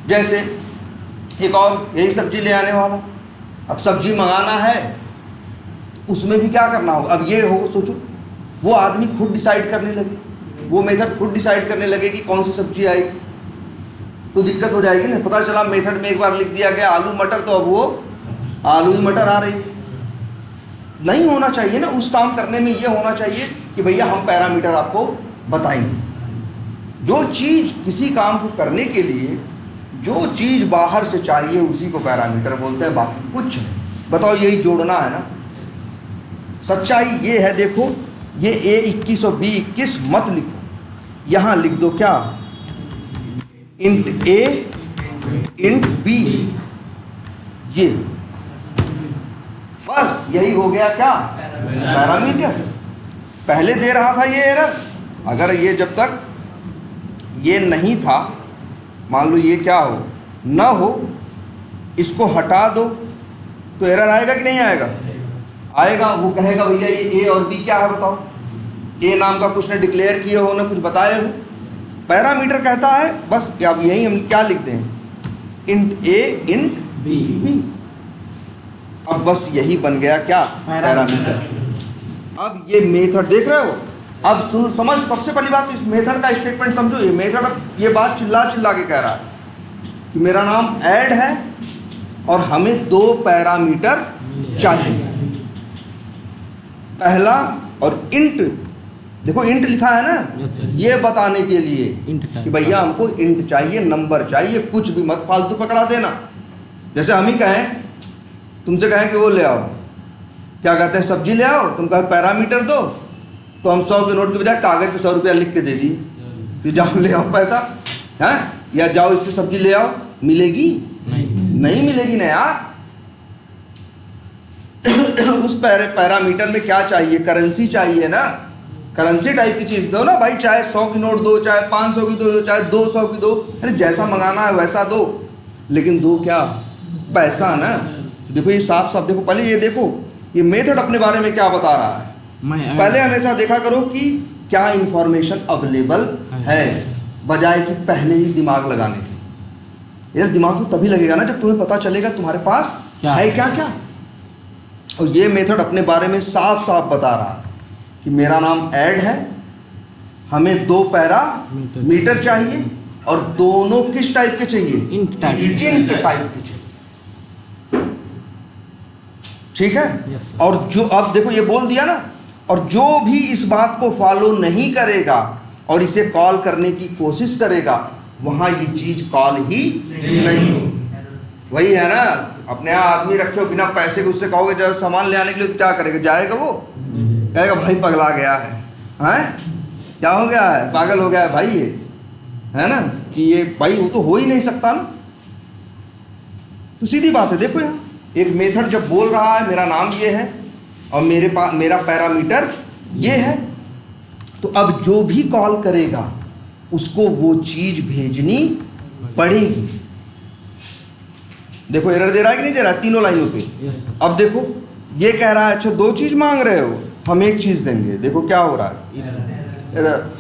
जैसे एक और यही सब्जी ले आने वाला, अब सब्जी मंगाना है, उसमें भी क्या करना होगा। अब ये हो सोचो, वो आदमी खुद डिसाइड करने लगे, वो मेथड खुद डिसाइड करने लगे कि कौन सी सब्जी आएगी, तो दिक्कत हो जाएगी ना। पता चला मेथड में एक बार लिख दिया गया आलू मटर, तो अब वो आलू ही मटर आ रही है। नहीं होना चाहिए ना, उस काम करने में ये होना चाहिए कि भैया हम पैरामीटर आपको बताएंगे। जो चीज़ किसी काम को करने के लिए जो चीज़ बाहर से चाहिए उसी को पैरामीटर बोलते हैं, बाकी कुछ नहीं। बताओ, यही जोड़ना है ना। सच्चाई ये है, देखो ये A21 और B21 मत लिखो, यहाँ लिख दो क्या, इंट A इंट B, ये बस यही हो गया क्या, पैरामीटर। पहले दे रहा था ये एरर, अगर ये जब तक ये नहीं था, मान लो ये क्या हो ना हो, इसको हटा दो तो एरर आएगा कि नहीं आएगा? आएगा। वो कहेगा भैया ये ए और बी क्या है बताओ, ए नाम का कुछ ने डिक्लेयर किए हो ना कुछ बताए हो। पैरामीटर कहता है बस, अब यही हम क्या लिखते हैं, इंट ए इंट बी। अब बस यही बन गया क्या, पैरामीटर। अब ये मेथड देख रहे हो, अब समझ, सबसे पहली बात इस मेथड का स्टेटमेंट समझो। ये मेथड अब ये बात चिल्ला चिल्ला के कह रहा है कि मेरा नाम ऐड है और हमें 2 पैरामीटर चाहिए। पहला और इंट, देखो इंट लिखा है ना, ये बताने के लिए कि भैया हमको इंट चाहिए, नंबर चाहिए, कुछ भी मत फालतू पकड़ा देना। जैसे हम ही कहें, तुमसे कहें कि वो ले आओ, क्या कहते हैं, सब्जी ले आओ, तुम कहे पैरामीटर दो, तो हम 100 के नोट के बजाय कागज पे 100 रुपया लिख के दे दिए कि जाओ ले आओ पैसा, हैं, या जाओ इससे सब्जी ले आओ। मिलेगी? नहीं मिलेगी ना यार। उस पैरामीटर में क्या चाहिए, करेंसी चाहिए ना, करेंसी टाइप की चीज़ दो ना भाई, चाहे 100 की नोट दो, चाहे 500 की दो, चाहे 200 की दो, अरे जैसा मंगाना है वैसा दो, लेकिन दो क्या, पैसा ना। देखो ये साफ साफ देखो, पहले ये देखो ये मेथड अपने बारे में क्या बता रहा है। पहले हमेशा देखा करो कि क्या इंफॉर्मेशन अवेलेबल है, बजाय कि पहले ही दिमाग लगाने के। यार दिमाग तो तभी लगेगा ना जब तुम्हें पता चलेगा तुम्हारे पास क्या है, क्या क्या। और ये मेथड अपने बारे में साफ साफ बता रहा है कि मेरा नाम ऐड है, हमें 2 पैरामीटर चाहिए और दोनों किस टाइप के चाहिए? Int type. इंट टाइप के चाहिए। ठीक है। Yes, sir. और जो अब देखो ये बोल दिया ना, और जो भी इस बात को फॉलो नहीं करेगा और इसे कॉल करने की कोशिश करेगा, वहां ये चीज कॉल ही नहीं। वही है ना, अपने यहाँ आदमी रखे हो बिना पैसे के, उससे कहोगे जब सामान ले आने के लिए, तो क्या करेगा? जाएगा वो, कहेगा भाई पगला गया है, हैं क्या हो गया है, पागल हो गया है भाई ये, है ना, कि ये भाई वो तो हो ही नहीं सकता ना। तो सीधी बात है। देखो यहाँ एक मेथड जब बोल रहा है मेरा नाम ये है और मेरे पास मेरा पैरामीटर ये है, तो अब जो भी कॉल करेगा उसको वो चीज भेजनी पड़ेगी। देखो एरर दे रहा है कि नहीं दे रहा है तीनों लाइनों पे। Yes, sir. अब देखो ये कह रहा है अच्छा 2 चीज मांग रहे हो, हम 1 चीज देंगे। देखो क्या हो रहा है, एरर।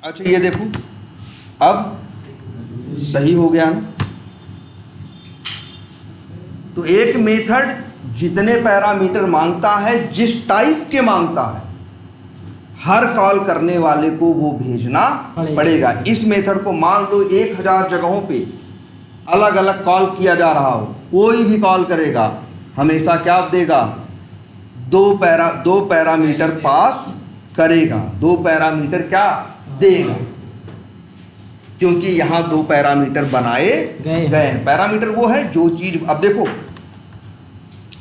अच्छा ये देखो अब सही हो गया ना। तो एक मेथड जितने पैरामीटर मांगता है, जिस टाइप के मांगता है, हर कॉल करने वाले को वो भेजना पड़ेगा। इस मेथड को मान लो 1000 जगहों पे अलग अलग कॉल किया जा रहा हो, कोई भी कॉल करेगा हमेशा क्या देगा? 2 पैरामीटर पास करेगा, 2 पैरामीटर क्या देगा, क्योंकि यहाँ 2 पैरामीटर बनाए गए। पैरामीटर वो है जो चीज, अब देखो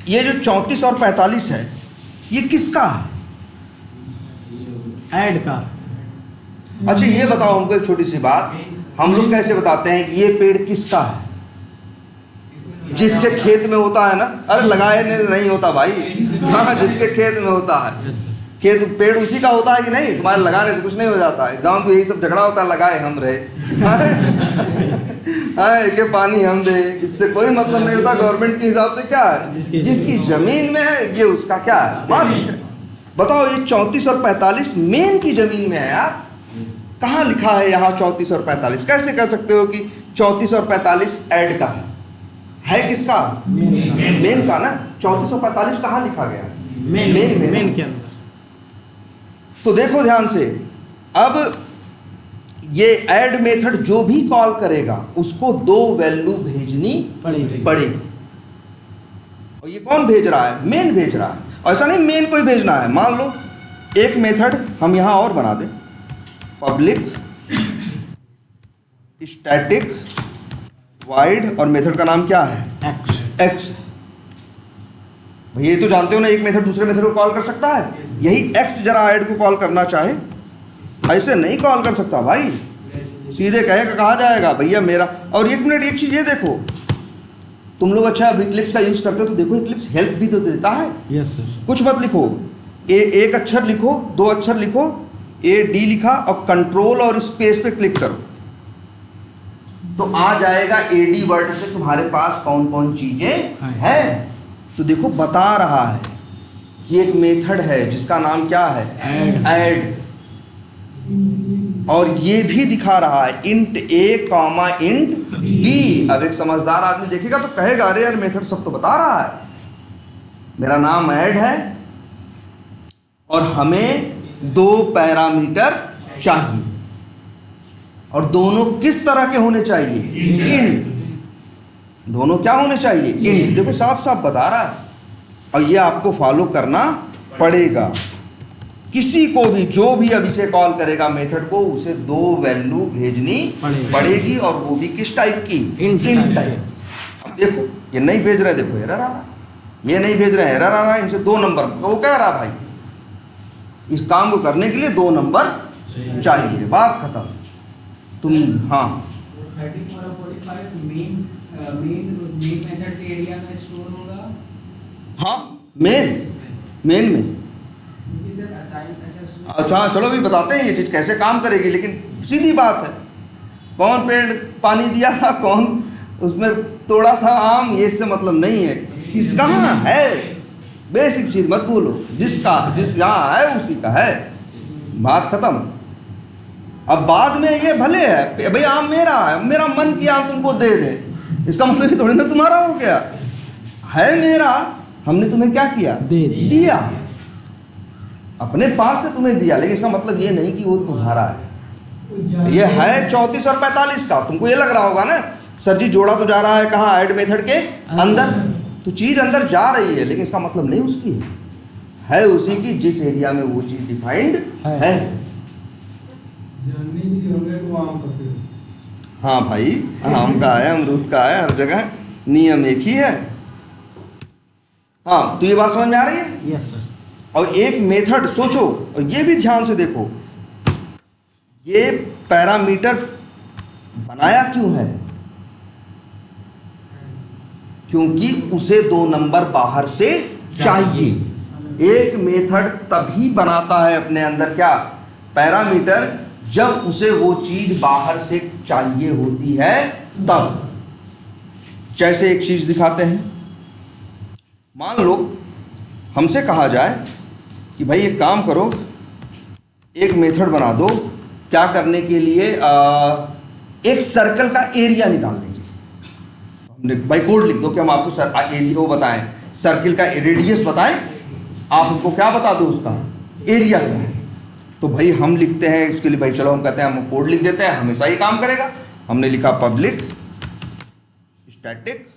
ये जो 34 और 45 है, ये किसका है? ऐड का। अच्छा ये बताओ हमको एक छोटी सी बात, हम लोग कैसे बताते हैं कि ये पेड़ किसका है? जिसके खेत में होता है ना, अरे लगाए नहीं होता भाई, हाँ जिसके खेत में होता है। Yes, sir. खेत पेड़ उसी का होता है कि नहीं? तुम्हारे लगाने से कुछ नहीं हो जाता है। गांव में यही सब झगड़ा होता है, लगाए हम रहे हाँ के पानी हम दे, इससे कोई मतलब नहीं होता। गवर्नमेंट के हिसाब से क्या है, जिसकी जमीन में है ये उसका क्या है, मालिक है। बताओ ये 34 और 45 मेन की जमीन में है यार। कहाँ लिखा है यहाँ 34 और 45? कैसे कह सकते हो कि 34 और 45 ऐड का है किसका? मेन का ना। 34 और 45 कहाँ लिखा गया? मेन के अंदर। तो देखो ध्यान से, अब ये ऐड मेथड जो भी कॉल करेगा उसको 2 वैल्यू भेजनी पड़ेगी। और ये कौन भेज रहा है? मेन भेज रहा है। ऐसा नहीं मेन को ही भेजना है। मान लो एक मेथड हम यहां और बना दें, पब्लिक स्टैटिक वाइड, और मेथड का नाम क्या है? एक्स। भैया ये तो जानते हो ना, एक मेथड दूसरे मेथड को कॉल कर सकता है। यही एक्स जरा ऐड को कॉल करना चाहे, ऐसे नहीं कॉल कर सकता भाई, सीधे कहा जाएगा भैया मेरा। और 1 मिनट एक चीज ये देखो, तुम लोग अच्छा इक्लिप्स का यूज करते हो तो देखो इक्लिप्स हेल्प भी तो देता है। Yes sir. कुछ मत लिखो, एक अक्षर लिखो, 2 अक्षर लिखो, AD लिखा और कंट्रोल और स्पेस पे क्लिक करो तो आ जाएगा AD वर्ड से तुम्हारे पास कौन कौन चीजें हैं। तो देखो बता रहा है कि एक मेथड है जिसका नाम क्या है? ऐड। और ये भी दिखा रहा है int a, int b। अब एक समझदार आदमी देखेगा तो कहेगा अरे यार मेथड सब तो बता रहा है, मेरा नाम ऐड है और हमें 2 पैरामीटर चाहिए और दोनों किस तरह के होने चाहिए? इंट। दोनों क्या होने चाहिए? इंट। देखो साफ साफ बता रहा है और ये आपको फॉलो करना पड़ेगा। किसी को भी जो भी अब इसे कॉल करेगा मेथड को, उसे 2 वैल्यू भेजनी पड़ेगी और वो भी किस टाइप की? Int type. अब देखो ये नहीं भेज रहे, देखो एरर आ रहा है, ये नहीं भेज रहे, एरर आ रहा है। इनसे 2 नंबर, वो कह रहा भाई इस काम को करने के लिए 2 नंबर चाहिए, बात खत्म। तुम हाँ 34 और 45 मेन मेथड के एरिया में स्टोर होगा। हाँ मेन में। अच्छा चलो भी बताते हैं ये चीज़ कैसे काम करेगी, लेकिन सीधी बात है, कौन पेड़ पानी दिया था, कौन उसमें तोड़ा था आम, ये इससे मतलब नहीं है। किस कहाँ है, बेसिक चीज मत भूलो, जिस यहाँ है उसी का है, बात खत्म। अब बाद में ये भले है भाई आम मेरा है, मेरा मन किया आम तुमको दे दे, इसका मतलब ये थोड़ी ना तुम्हारा हो गया, है मेरा, हमने तुम्हें क्या किया? दिया, अपने पास से तुम्हें दिया, लेकिन इसका मतलब ये नहीं कि वो तुम्हारा है। ये है 34 और 45 का। तुमको ये लग रहा होगा ना सर जी जोड़ा तो जा रहा है कहाँ, ऐड मेथड के अंदर, तो चीज़ अंदर जा रही है, लेकिन इसका मतलब नहीं उसकी है उसी की जिस एरिया में वो चीज़ डिफाइंड है। हाँ भाई, आम का है, अमरूद का है, हर जगह नियम एक ही है। हाँ, तो ये बात समझ में आ रही है? Yes sir. और एक मेथड सोचो, और ये भी ध्यान से देखो, ये पैरामीटर बनाया क्यों है? क्योंकि उसे 2 नंबर बाहर से चाहिए। एक मेथड तभी बनाता है अपने अंदर क्या, पैरामीटर, जब उसे वो चीज बाहर से चाहिए होती है तब। जैसे एक चीज दिखाते हैं, मान लो हमसे कहा जाए कि भाई एक काम करो, एक मेथड बना दो, क्या करने के लिए, एक सर्कल का एरिया निकालने के लिए। हमने भाई कोड लिख दो कि हम आपको एरिया वो बताएं, सर्कल का रेडियस बताएं, आप हमको क्या बता दो उसका एरिया क्या है। तो भाई हम लिखते हैं इसके लिए, भाई चलो हम कहते हैं हम कोड लिख देते हैं, हमेशा ही काम करेगा। हमने लिखा पब्लिक स्टैटिक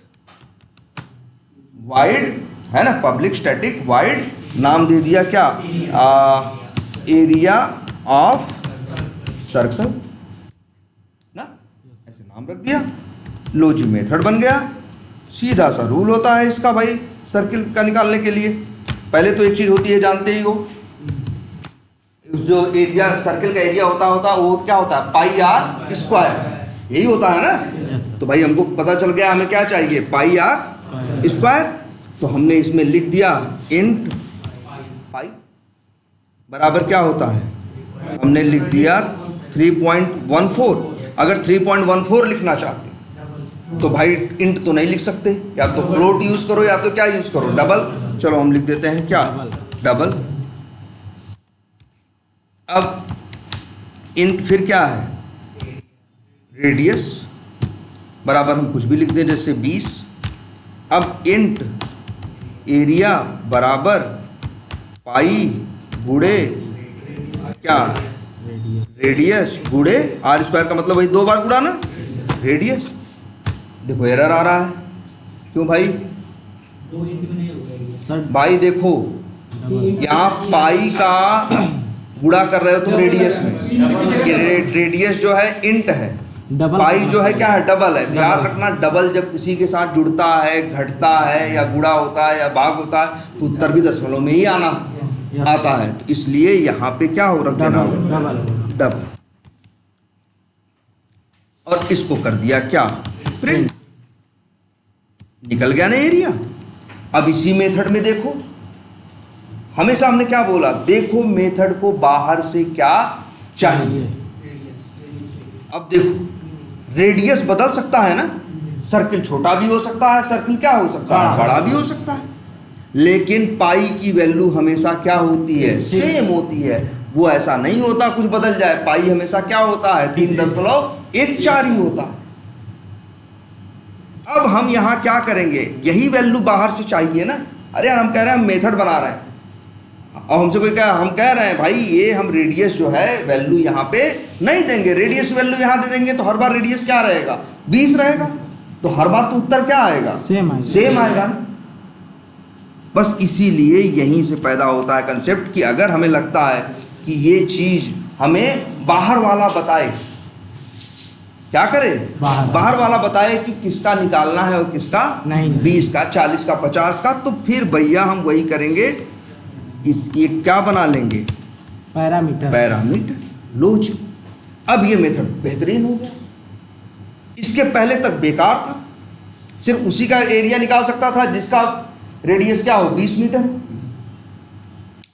वाइड, है ना, पब्लिक स्टैटिक वाइड, नाम दे दिया क्या, एरिया ऑफ सर्कल ना, ऐसे नाम रख दिया। लो जी, मेथड बन गया। सीधा सा रूल होता है इसका भाई सर्कल का निकालने के लिए। पहले तो एक चीज़ होती है, जानते ही हो, जो एरिया सर्कल का एरिया होता वो क्या होता है, पाई आर स्क्वायर, यही होता है ना। तो भाई हमको पता चल गया हमें क्या चाहिए, पाई आर स्क्वायर। तो हमने इसमें लिख दिया इंट पाई बराबर क्या होता है, हमने लिख दिया 3.14। अगर 3.14 लिखना चाहते तो भाई इंट तो नहीं लिख सकते, या तो फ्लोट यूज करो या तो क्या यूज करो, डबल। चलो हम लिख देते हैं क्या, डबल। अब इंट फिर क्या है, रेडियस बराबर हम कुछ भी लिख दें, जैसे 20। अब इंट एरिया बराबर पाई गुड़े क्या, रेडियस गुड़े आर स्क्वायर, का मतलब भाई 2 बार गुड़ा ना रेडियस। देखो एरर आ रहा है, क्यों भाई, भाई देखो यहाँ पाई का गुड़ा कर रहे हो तुम रेडियस में, रेडियस जो है इंट है, पाई जो है क्या है, डबल है। याद रखना, डबल जब किसी के साथ जुड़ता है, घटता है, या गुड़ा होता है या भाग होता है, तो उत्तर भी दशमलव में ही आता है। तो इसलिए यहाँ पे क्या हो रख देना, डबल। और इसको कर दिया क्या, प्रिंट, निकल गया ना एरिया। अब इसी मेथड में देखो, हमेशा हमने क्या बोला, देखो मेथड को बाहर से क्या चाहिए। अब देखो रेडियस बदल सकता है ना, सर्किल छोटा भी हो सकता है, सर्किल क्या हो सकता है, बड़ा भी हो सकता है, लेकिन पाई की वैल्यू हमेशा क्या होती है, सेम होती है। वो ऐसा नहीं होता कुछ बदल जाए, पाई हमेशा क्या होता है, 3.14 ही होता है। अब हम यहाँ क्या करेंगे, यही वैल्यू बाहर से चाहिए ना। अरे यार हम कह रहे हैं हम मेथड बना रहे हैं, और हमसे कोई क्या, हम कह रहे हैं भाई ये हम रेडियस जो है वैल्यू यहाँ पे नहीं देंगे, रेडियस वैल्यू यहाँ दे देंगे तो हर बार रेडियस क्या रहेगा, 20 रहेगा, तो हर बार तो उत्तर क्या आएगा, सेम आएगा ना। बस इसीलिए यहीं से पैदा होता है कंसेप्ट कि अगर हमें लगता है कि ये चीज हमें बाहर वाला बताए, क्या करे, बाहर वाला बताए कि किसका निकालना है और किसका नहीं, 20 का, 40 का, 50 का, तो फिर भैया हम वही करेंगे, ये क्या बना लेंगे, पैरामीटर। लो जी, अब ये मेथड बेहतरीन हो गया। इसके पहले तक बेकार था, सिर्फ उसी का एरिया निकाल सकता था जिसका रेडियस क्या हो, 20 मीटर।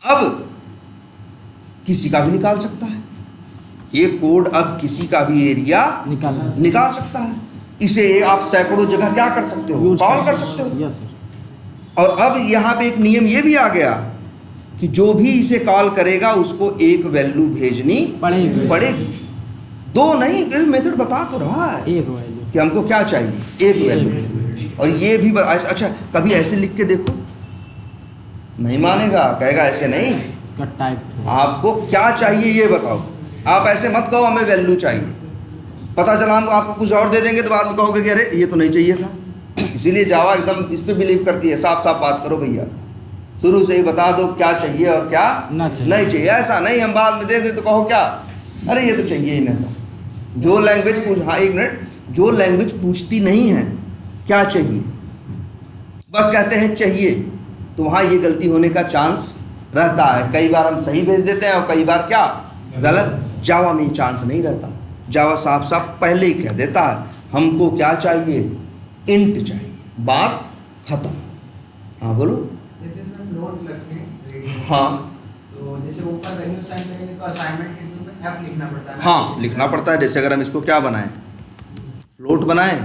अब किसी का भी निकाल सकता है ये कोड, अब किसी का भी एरिया निकाल सकता है। इसे आप सैकड़ों जगह क्या कर सकते हो, कॉल कर सकते हो। Yes sir. और अब यहाँ पे एक नियम ये भी आ गया कि जो भी इसे कॉल करेगा उसको एक वैल्यू भेजनी पड़ेगी। 2 नहीं, मेथड बता तो रहा है एक वैल्यू कि हमको क्या चाहिए, एक वैल्यू। और ये भी अच्छा, कभी ऐसे लिख के देखो, नहीं मानेगा, कहेगा ऐसे नहीं, इसका टाइप आपको क्या चाहिए ये बताओ। आप ऐसे मत कहो हमें वैल्यू चाहिए, पता चला हम आपको कुछ और दे देंगे तो बाद में कहोगे कि अरे ये तो नहीं चाहिए था। इसीलिए जावा एकदम इस पे बिलीव करती है, साफ साफ बात करो भैया, शुरू से ही बता दो क्या चाहिए और क्या नहीं चाहिए। ऐसा नहीं हम बाद में दे दे तो कहो क्या, अरे ये तो चाहिए ही नहीं था। जो लैंग्वेज हाँ एक मिनट, जो लैंग्वेज पूछती नहीं है क्या चाहिए, बस कहते हैं चाहिए, तो वहाँ ये गलती होने का चांस रहता है। कई बार हम सही भेज देते हैं और कई बार क्या गलत। जावा में चांस नहीं रहता, जावा साफ साफ पहले ही कह देता है हमको क्या चाहिए, इंट चाहिए, बात खत्म। हाँ बोलो। जैसे इसमें फ्लोट रखे हैं, हाँ तो जैसे ऊपर वैल्यू साइन करेंगे तो असाइनमेंट के थ्रू में एफ लिखना पड़ता है। हाँ लिखना पड़ता है। जैसे अगर हम इसको क्या बनाएं, फ्लोट बनाएं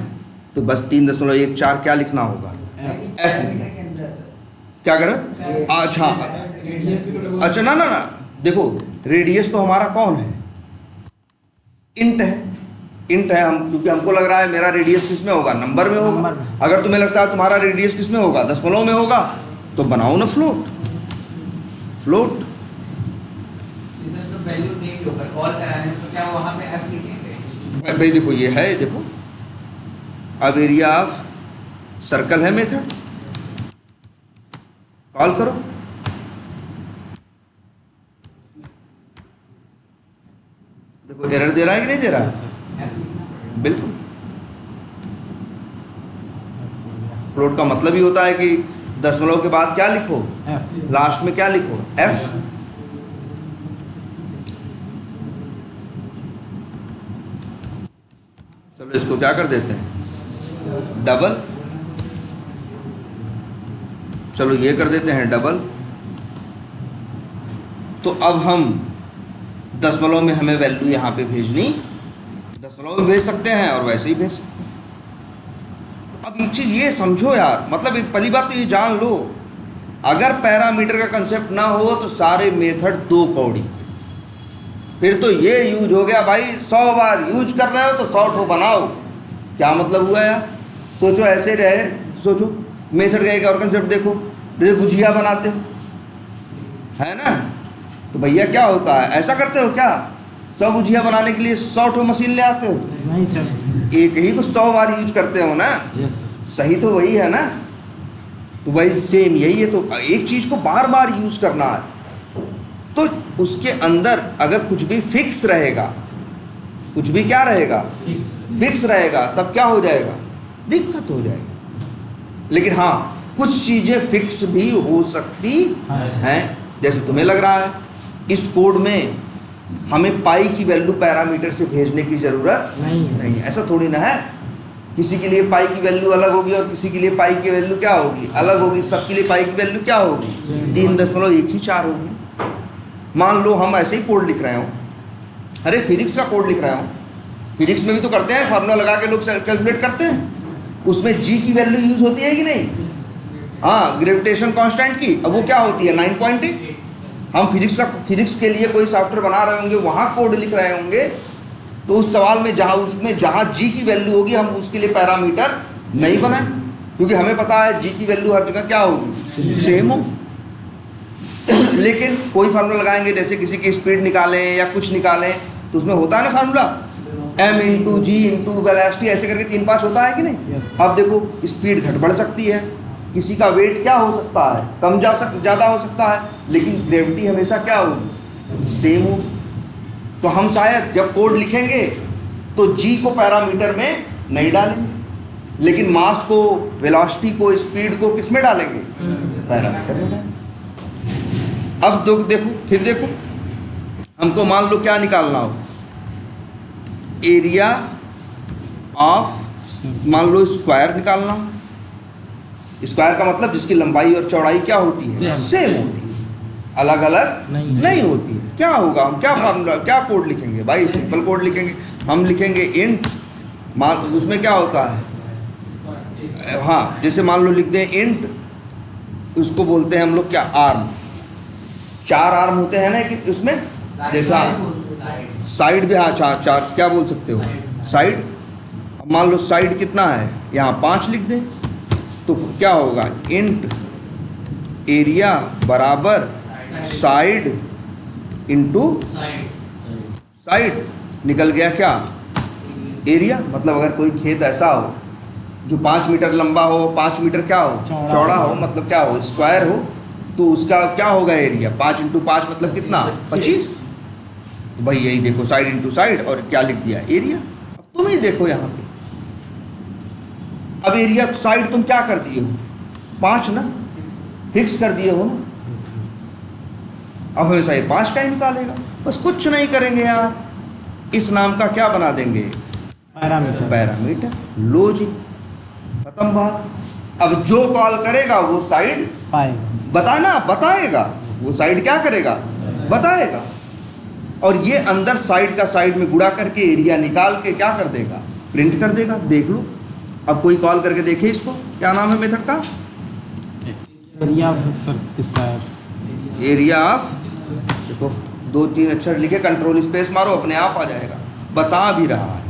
तो बस 3.14 क्या लिखना होगा, पैरामीटर के अंदर सर क्या करें। अच्छा ना ना ना देखो, रेडियस तो हमारा कौन है, इंट है। इंट है हम, क्योंकि हमको लग रहा है मेरा रेडियस किस में होगा, नंबर में होगा। अगर तुम्हें लगता है तुम्हारा रेडियस किस में होगा, दशमलव में होगा, तो बनाओ ना फ्लोट। फ्लोट तो वैल्यू देंगे ऊपर कॉल कराने में, तो क्या वहाँ पे एफ लिखेंगे। भाई देखो ये है, देखो अब एरिया ऑफ सर्कल है मेथड, कॉल करो। देखो एरर दे रहा है कि नहीं दे रहा है, एफ लिखना पड़ेगा। बिल्कुल। फ्लोट का मतलब ही होता है कि दशमलव के बाद क्या लिखो, लास्ट में क्या लिखो, एफ। चलो इसको क्या कर देते हैं, डबल। चलो ये कर देते हैं डबल। तो अब हम दशमलव में हमें वैल्यू यहाँ पे भेजनी, दशमलव में भेज सकते हैं और वैसे ही भेज सकते हैं। तो अब एक चीज़ ये समझो यार, मतलब एक पहली बात तो ये जान लो, अगर पैरामीटर का कंसेप्ट ना हो तो सारे मेथड दो कौड़ी, फिर तो ये यूज हो गया भाई 100 बार यूज कर रहे हो तो 100 ठो बनाओ। क्या मतलब हुआ यार, सोचो ऐसे रहे, सोचो मेथड का एक और कंसेप्ट देखो, जैसे गुजिया बनाते हो है ना, तो भैया क्या होता है, ऐसा करते हो क्या 100 गुजिया बनाने के लिए 100 ठो मशीन ले आते हो, नहीं सर, एक ही को 100 बार यूज करते हो ना। Yes sir. सही तो वही है ना, तो भाई सेम यही है। तो एक चीज़ को बार बार यूज करना है, तो उसके अंदर अगर कुछ भी फिक्स रहेगा, कुछ भी क्या रहेगा, फिक्स रहेगा, तब क्या हो जाएगा, दिक्कत हो जाएगी। लेकिन हाँ कुछ चीज़ें फिक्स भी हो सकती हैं, जैसे तुम्हें लग रहा है इस कोड में हमें पाई की वैल्यू पैरामीटर से भेजने की ज़रूरत नहीं है। ऐसा थोड़ी ना है, किसी के लिए पाई की वैल्यू अलग होगी और किसी के लिए पाई की वैल्यू क्या होगी, अलग होगी। सबके लिए पाई की वैल्यू क्या होगी, 3.14 होगी। मान लो हम ऐसे ही कोड लिख रहे हो, अरे फिजिक्स का कोड लिख रहे हो, फिजिक्स में भी तो करते हैं, फार्मूला लगा के लोग कैलकुलेट करते हैं, उसमें जी की वैल्यू यूज होती है कि नहीं, हाँ ग्रेविटेशन कांस्टेंट की। अब वो क्या होती है 9.8। हम फिजिक्स के लिए कोई सॉफ्टवेयर बना रहे होंगे, वहाँ कोड लिख रहे होंगे, तो उस सवाल में जहाँ जी की वैल्यू होगी हम उसके लिए पैरामीटर नहीं बनाए, क्योंकि हमें पता है जी की वैल्यू हर जगह क्या होगी, सेम हो। लेकिन कोई फार्मूला लगाएंगे, जैसे किसी की स्पीड निकालें या कुछ निकालें, तो उसमें होता है ना फार्मूला m इंटू जी इंटू वेलोसिटी, ऐसे करके 3-5 होता है कि नहीं। अब देखो स्पीड घट बढ़ सकती है, किसी का वेट क्या हो सकता है, कम ज़्यादा हो सकता है, लेकिन ग्रेविटी हमेशा क्या होगी, सेम हो। तो हम शायद जब कोड लिखेंगे तो जी को पैरामीटर में नहीं डालेंगे, लेकिन मास को, वेलोसिटी को, स्पीड को किस में डालेंगे, पैरामीटर में डालेंगे। अब देखो फिर देखो, हमको मान लो क्या निकालना हो, एरिया ऑफ, मान लो स्क्वायर निकालना हो। स्क्वायर का मतलब जिसकी लंबाई और चौड़ाई क्या होती है, सेम होती है, अलग अलग नहीं होती है। क्या होगा, हम क्या फार्मूला, क्या कोड लिखेंगे भाई, सिंपल कोड लिखेंगे। हम लिखेंगे इंट, मान उसमें क्या होता है, हाँ जैसे मान लो लिख दें इंट, उसको बोलते हैं हम लोग क्या, आर्म। 4 आर्म होते हैं ना कि उसमें, जैसा साइड भी, हाँ 4 क्या बोल सकते हो, साइड। अब मान लो साइड कितना है, यहाँ 5 लिख दें, तो क्या होगा, इंट एरिया बराबर साइड इंटू साइड, निकल गया क्या, एरिया। मतलब अगर कोई खेत ऐसा हो जो 5 मीटर लंबा हो, 5 मीटर क्या हो, चौड़ा हो, मतलब क्या हो, स्क्वायर हो, तो उसका क्या होगा एरिया, 5 इंटू 5 मतलब कितना, 25। तो भाई यही देखो, साइड इंटू साइड, और क्या लिख दिया, एरिया। अब तुम ही देखो यहाँ पे, अब एरिया साइड तुम क्या कर दिए हो, 5 ना, फिक्स कर दिए हो ना। अब हमेशा ये 5 का ही निकालेगा, बस कुछ नहीं करेंगे यार, इस नाम का क्या बना देंगे, पैरामीटर। पैरामीटर। लो जी, खत्म बात। अब जो कॉल करेगा वो साइड पाएगा। बताएगा, वो साइड क्या करेगा, बताएगा। और ये अंदर साइड का साइड में गुणा करके एरिया निकाल के क्या कर देगा, प्रिंट कर देगा। देख लो, अब कोई कॉल करके देखे इसको, क्या नाम है मेथड का, area of square. Area of, देखो 2-3 अक्षर लिखे, कंट्रोल स्पेस मारो, अपने आप आ जाएगा। बता भी रहा है,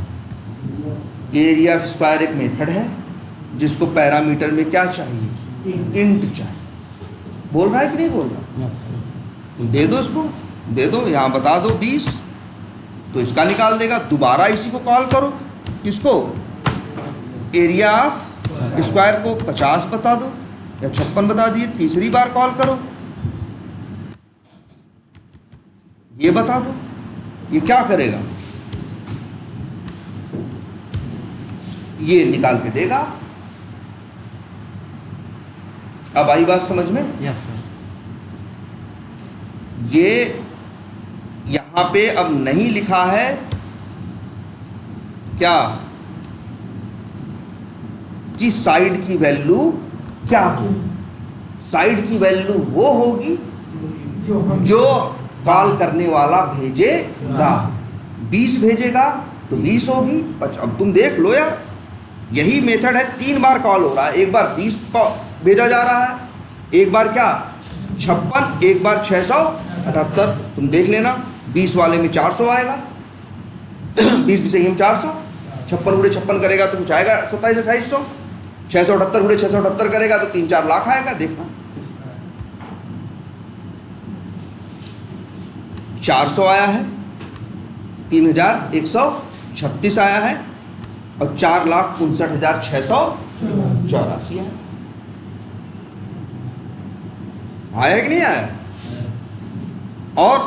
एरिया ऑफ स्क्वायर एक मेथड है जिसको पैरामीटर में क्या चाहिए, इंट चाहिए। बोल रहा है कि नहीं बोल रहा, यस सर। तो दे दो इसको, दे दो, यहाँ बता दो 20, तो इसका निकाल देगा। दोबारा इसी को कॉल करो, किसको, एरिया ऑफ स्क्वायर को 50 बता दो या 56 बता दिए, तीसरी बार कॉल करो, ये बता दो, ये क्या करेगा, ये निकाल के देगा। अब आई बात समझ में, यस सर। ये यहां पे अब नहीं लिखा है क्या कि साइड की वैल्यू क्या हो, साइड की वैल्यू वो होगी जो कॉल करने वाला भेजेगा। 20 भेजेगा तो 20 होगी। अब तुम देख लो यार, यही मेथड है, 3 बार कॉल हो रहा है, एक बार 20 भेजा जा रहा है, एक बार क्या 56, एक बार 678। तुम देख लेना, 20 वाले में 400 आएगा, 20 भी सही हम 400, 56 गुणे 56 करेगा तो कुछ आएगा 2700-2800, 678 गुणे 678 करेगा तो 3-4 लाख आएगा। देखना 400 आया है, 3136 आया है, और 4,59,684 आया। आया कि नहीं आया। और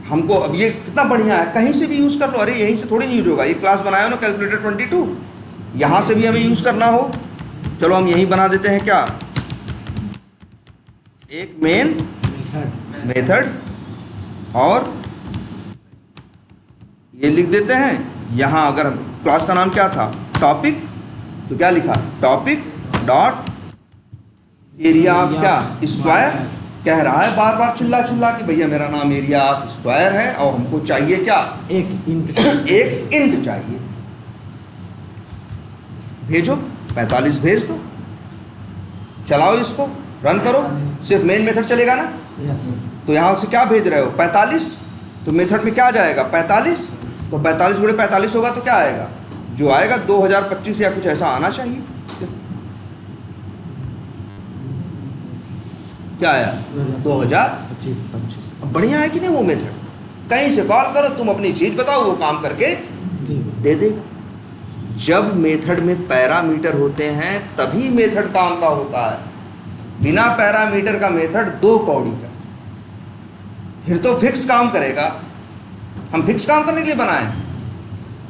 हमको अब ये कितना बढ़िया है, कहीं से भी यूज़ कर लो। अरे यहीं से थोड़ी नहीं यूज होगा, ये क्लास बनाया हो ना कैलकुलेटर 22, यहाँ से भी हमें यूज़ करना हो, चलो हम यहीं बना देते हैं क्या, एक मेन मेथड, और ये लिख देते हैं यहाँ। अगर क्लास का नाम क्या था, टॉपिक, तो क्या लिखा, टॉपिक डॉट एरिया ऑफ क्या, स्क्वायर। कह रहा है बार बार चिल्ला चिल्ला कि भैया मेरा नाम एरिया ऑफ स्क्वायर है और हमको चाहिए क्या, एक इंट एक इंट चाहिए। भेजो 45 भेज दो, चलाओ इसको, रन करो। सिर्फ मेन मेथड चलेगा ना, यस सर। तो यहाँ से क्या भेज रहे हो 45, तो मेथड में क्या जाएगा 45, तो 45 गुणे 45 होगा तो क्या आएगा, जो आएगा 2025 या कुछ ऐसा आना चाहिए। क्या आया 2025। बढ़िया है कि नहीं वो मेथड, कहीं से कॉल करो, तुम अपनी चीज बताओ, वो काम करके दे देगा। जब मेथड में पैरामीटर होते हैं तभी मेथड काम का होता है, बिना पैरामीटर का मेथड 2 कौड़ी का, फिर तो फिक्स काम करेगा। हम फिक्स काम करने के लिए बनाए हैं।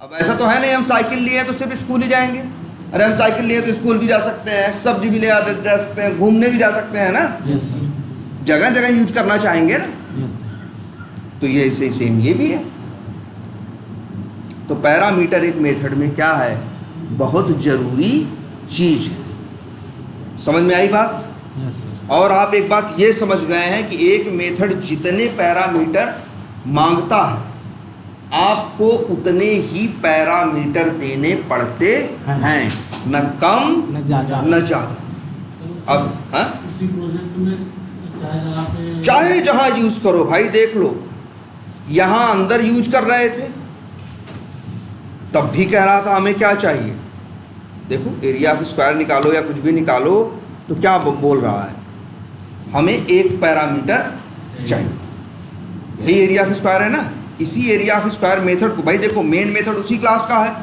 अब ऐसा तो है नहीं हम साइकिल लिए हैं तो सिर्फ स्कूल ही जाएंगे। अरे हम साइकिल लिए तो स्कूल भी जा सकते हैं, सब्जी भी ले जा सकते हैं, घूमने भी जा सकते हैं ना, यस सर। जगह जगह यूज करना चाहेंगे ना। Yes sir. तो ये इसे सेम ये भी है। तो पैरामीटर एक मेथड में क्या है, बहुत जरूरी चीज है। समझ में आई बात। Yes sir. और आप एक बात ये समझ गए हैं कि एक मेथड जितने पैरामीटर मांगता है आपको उतने ही पैरामीटर देने पड़ते हैं, न कम न ज़्यादा। न ज़्यादा। अब हाँ, उसी प्रोजेक्ट में चाहे जहां यूज करो भाई, देख लो यहां अंदर यूज कर रहे थे तब भी कह रहा था हमें क्या चाहिए, देखो एरिया ऑफ स्क्वायर निकालो या कुछ भी निकालो तो क्या बोल रहा है, हमें एक पैरामीटर चाहिए। यही एरिया ऑफ स्क्वायर है ना, इसी एरिया ऑफ स्क्वायर मेथड को, भाई देखो मेन मेथड उसी क्लास का है,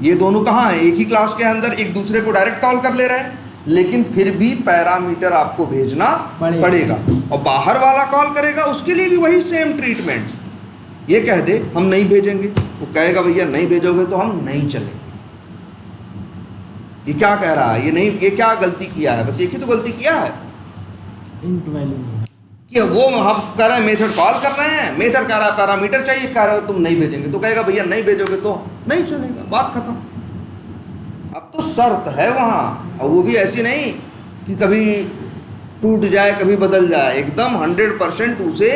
ये दोनों कहाँ हैं, एक ही क्लास के अंदर एक दूसरे को डायरेक्ट कॉल कर ले रहे हैं, लेकिन फिर भी पैरामीटर आपको भेजना पड़ेगा। और बाहर वाला कॉल करेगा उसके लिए भी वही सेम ट्रीटमेंट। ये कह दे हम नहीं भेजेंगे, वो कहेगा भैया नहीं भेजोगे तो हम नहीं चलेंगे। ये क्या कह रहा है, ये नहीं, ये क्या गलती किया है, बस एक ही तो गलती किया है इंट वैल्यू नहीं है। कि वो हम कह रहे हैं मेथड कॉल कर रहे हैं, मेथड कह रहा है पैरामीटर चाहिए, कह रहे हो तुम नहीं भेजेंगे, तो कहेगा भैया नहीं भेजोगे तो नहीं चलेगा, बात खत्म। अब तो शर्त है वहाँ, और वो भी ऐसी नहीं कि कभी टूट जाए कभी बदल जाए, एकदम 100% उसे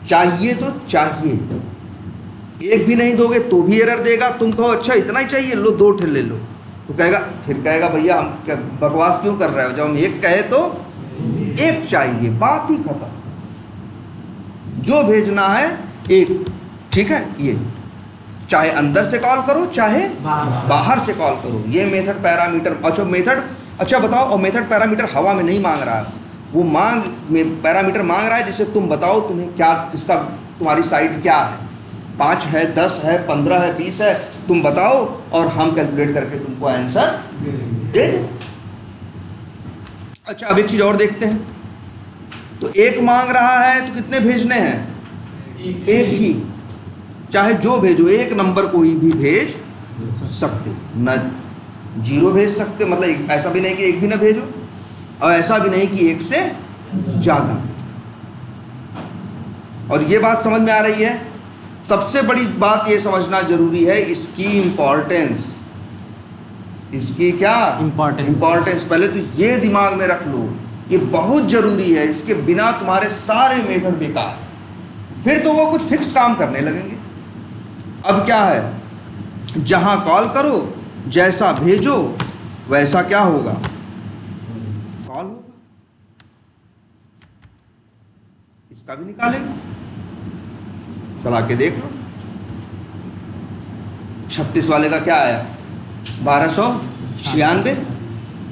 चाहिए तो चाहिए। एक भी नहीं दोगे तो भी एरर देगा, तुम कहो अच्छा इतना ही चाहिए, लो 2 ठे ले लो, तो कहेगा, फिर कहेगा भैया हम क्या बकवास क्यों कर रहे हो, जब हम एक कहे तो एक चाहिए, बात ही खत्म। जो भेजना है एक, ठीक है, ये चाहे अंदर से कॉल करो चाहे बाहर से कॉल करो, ये मेथड पैरामीटर। अच्छा मेथड, अच्छा बताओ, और मेथड पैरामीटर हवा में नहीं मांग रहा है, वो पैरामीटर मांग रहा है जिसे तुम बताओ तुम्हें क्या, किसका, तुम्हारी साइट क्या है, 5 है 10 है 15 है 20 है, तुम बताओ और हम कैलकुलेट करके तुमको आंसर दे दें। अच्छा अब एक चीज़ और देखते हैं, तो एक मांग रहा है तो कितने भेजने हैं, एक ही, चाहे जो भेजो, एक नंबर कोई भी भेज सकते, न 0 भेज सकते, मतलब ऐसा भी नहीं कि एक भी ना भेजो, और ऐसा भी नहीं कि एक से ज़्यादा भेजो। और ये बात समझ में आ रही है, सबसे बड़ी बात ये समझना जरूरी है, इसकी इम्पोर्टेंस, इसकी क्या इम्पोर्टेंस, पहले तो ये दिमाग में रख लो, ये बहुत ज़रूरी है, इसके बिना तुम्हारे सारे मेथड बेकार, फिर तो वो कुछ फिक्स काम करने लगेंगे। अब क्या है, जहाँ कॉल करो जैसा भेजो वैसा क्या होगा, कॉल होगा। इसका भी निकालेंगे, चला के देख लो। 36 वाले का क्या आया, 1296,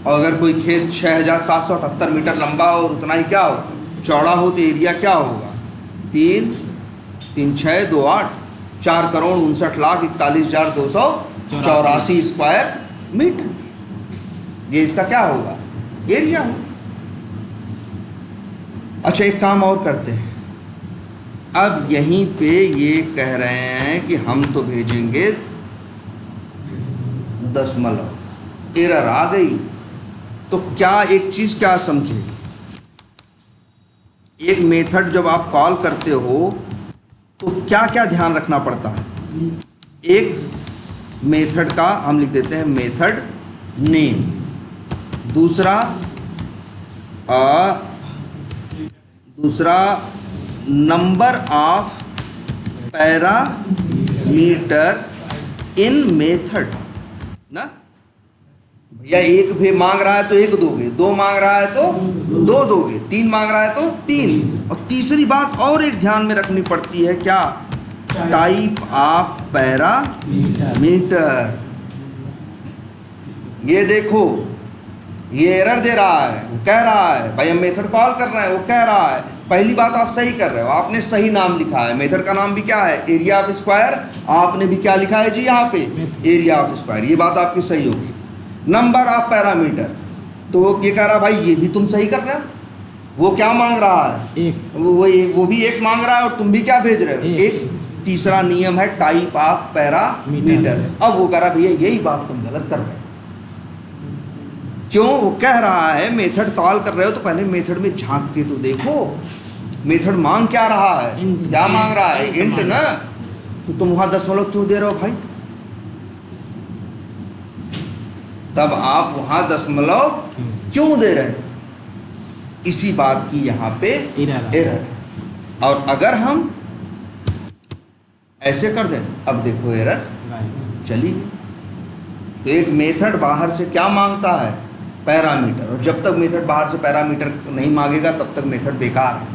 और अगर कोई खेत 6778 मीटर लंबा और उतना ही क्या हो चौड़ा हो तो एरिया क्या होगा, 3 3 6 2 8 4,59,41,284 स्क्वायर मीटर, ये इसका क्या होगा, एरिया हो। अच्छा एक काम और करते हैं, अब यहीं पे ये कह रहे हैं कि हम तो भेजेंगे दशमलव, एरर आ गई, तो क्या एक चीज़ क्या समझे, एक मेथड जब आप कॉल करते हो तो क्या क्या ध्यान रखना पड़ता है। एक मेथड का हम लिख देते हैं मेथड नेम, दूसरा number of parameter in method ना, भैया एक भी मांग रहा है तो एक दोगे, 2 मांग रहा है तो 2 दोगे, 3 मांग रहा है तो 3। और तीसरी बात और एक ध्यान में रखनी पड़ती है, क्या, टाइप ऑफ पैरामीटर। ये देखो ये एरर दे रहा है, वो कह रहा है भाई हम मेथड कॉल कर रहे हैं, वो कह रहा है पहली बात आप सही कर रहे हो, आपने सही नाम लिखा है, मेथड का नाम भी क्या है, एरिया ऑफ स्क्वायर, आपने भी क्या लिखा है जी यहाँ पे, एरिया ऑफ स्क्वायर, ये बात आपकी सही होगी। नंबर ऑफ पैरामीटर, तो वो ये कह रहा है भाई ये भी तुम सही कर रहे हो, वो क्या मांग रहा है, एक, वो भी एक मांग रहा है और तुम भी क्या भेज रहे हो, एक। तीसरा नियम है टाइप ऑफ पैरामीटर, अब वो कह रहा भैया यही बात तुम गलत कर रहे हो। क्यों, वो कह रहा है मेथड कॉल कर रहे हो तो पहले मेथड में झांक के तो देखो, मेथड मांग क्या रहा है, क्या मांग रहा है, इंट ना, तो तुम वहां दशमलव क्यों दे रहे हो भाई, तब आप वहां दशमलव क्यों दे रहे हो, इसी बात की यहाँ पे एरर है। और अगर हम ऐसे कर दें, अब देखो एरर चली गई। तो एक मेथड बाहर से क्या मांगता है, पैरामीटर, और जब तक मेथड बाहर से पैरामीटर नहीं मांगेगा तब तक मेथड बेकार है।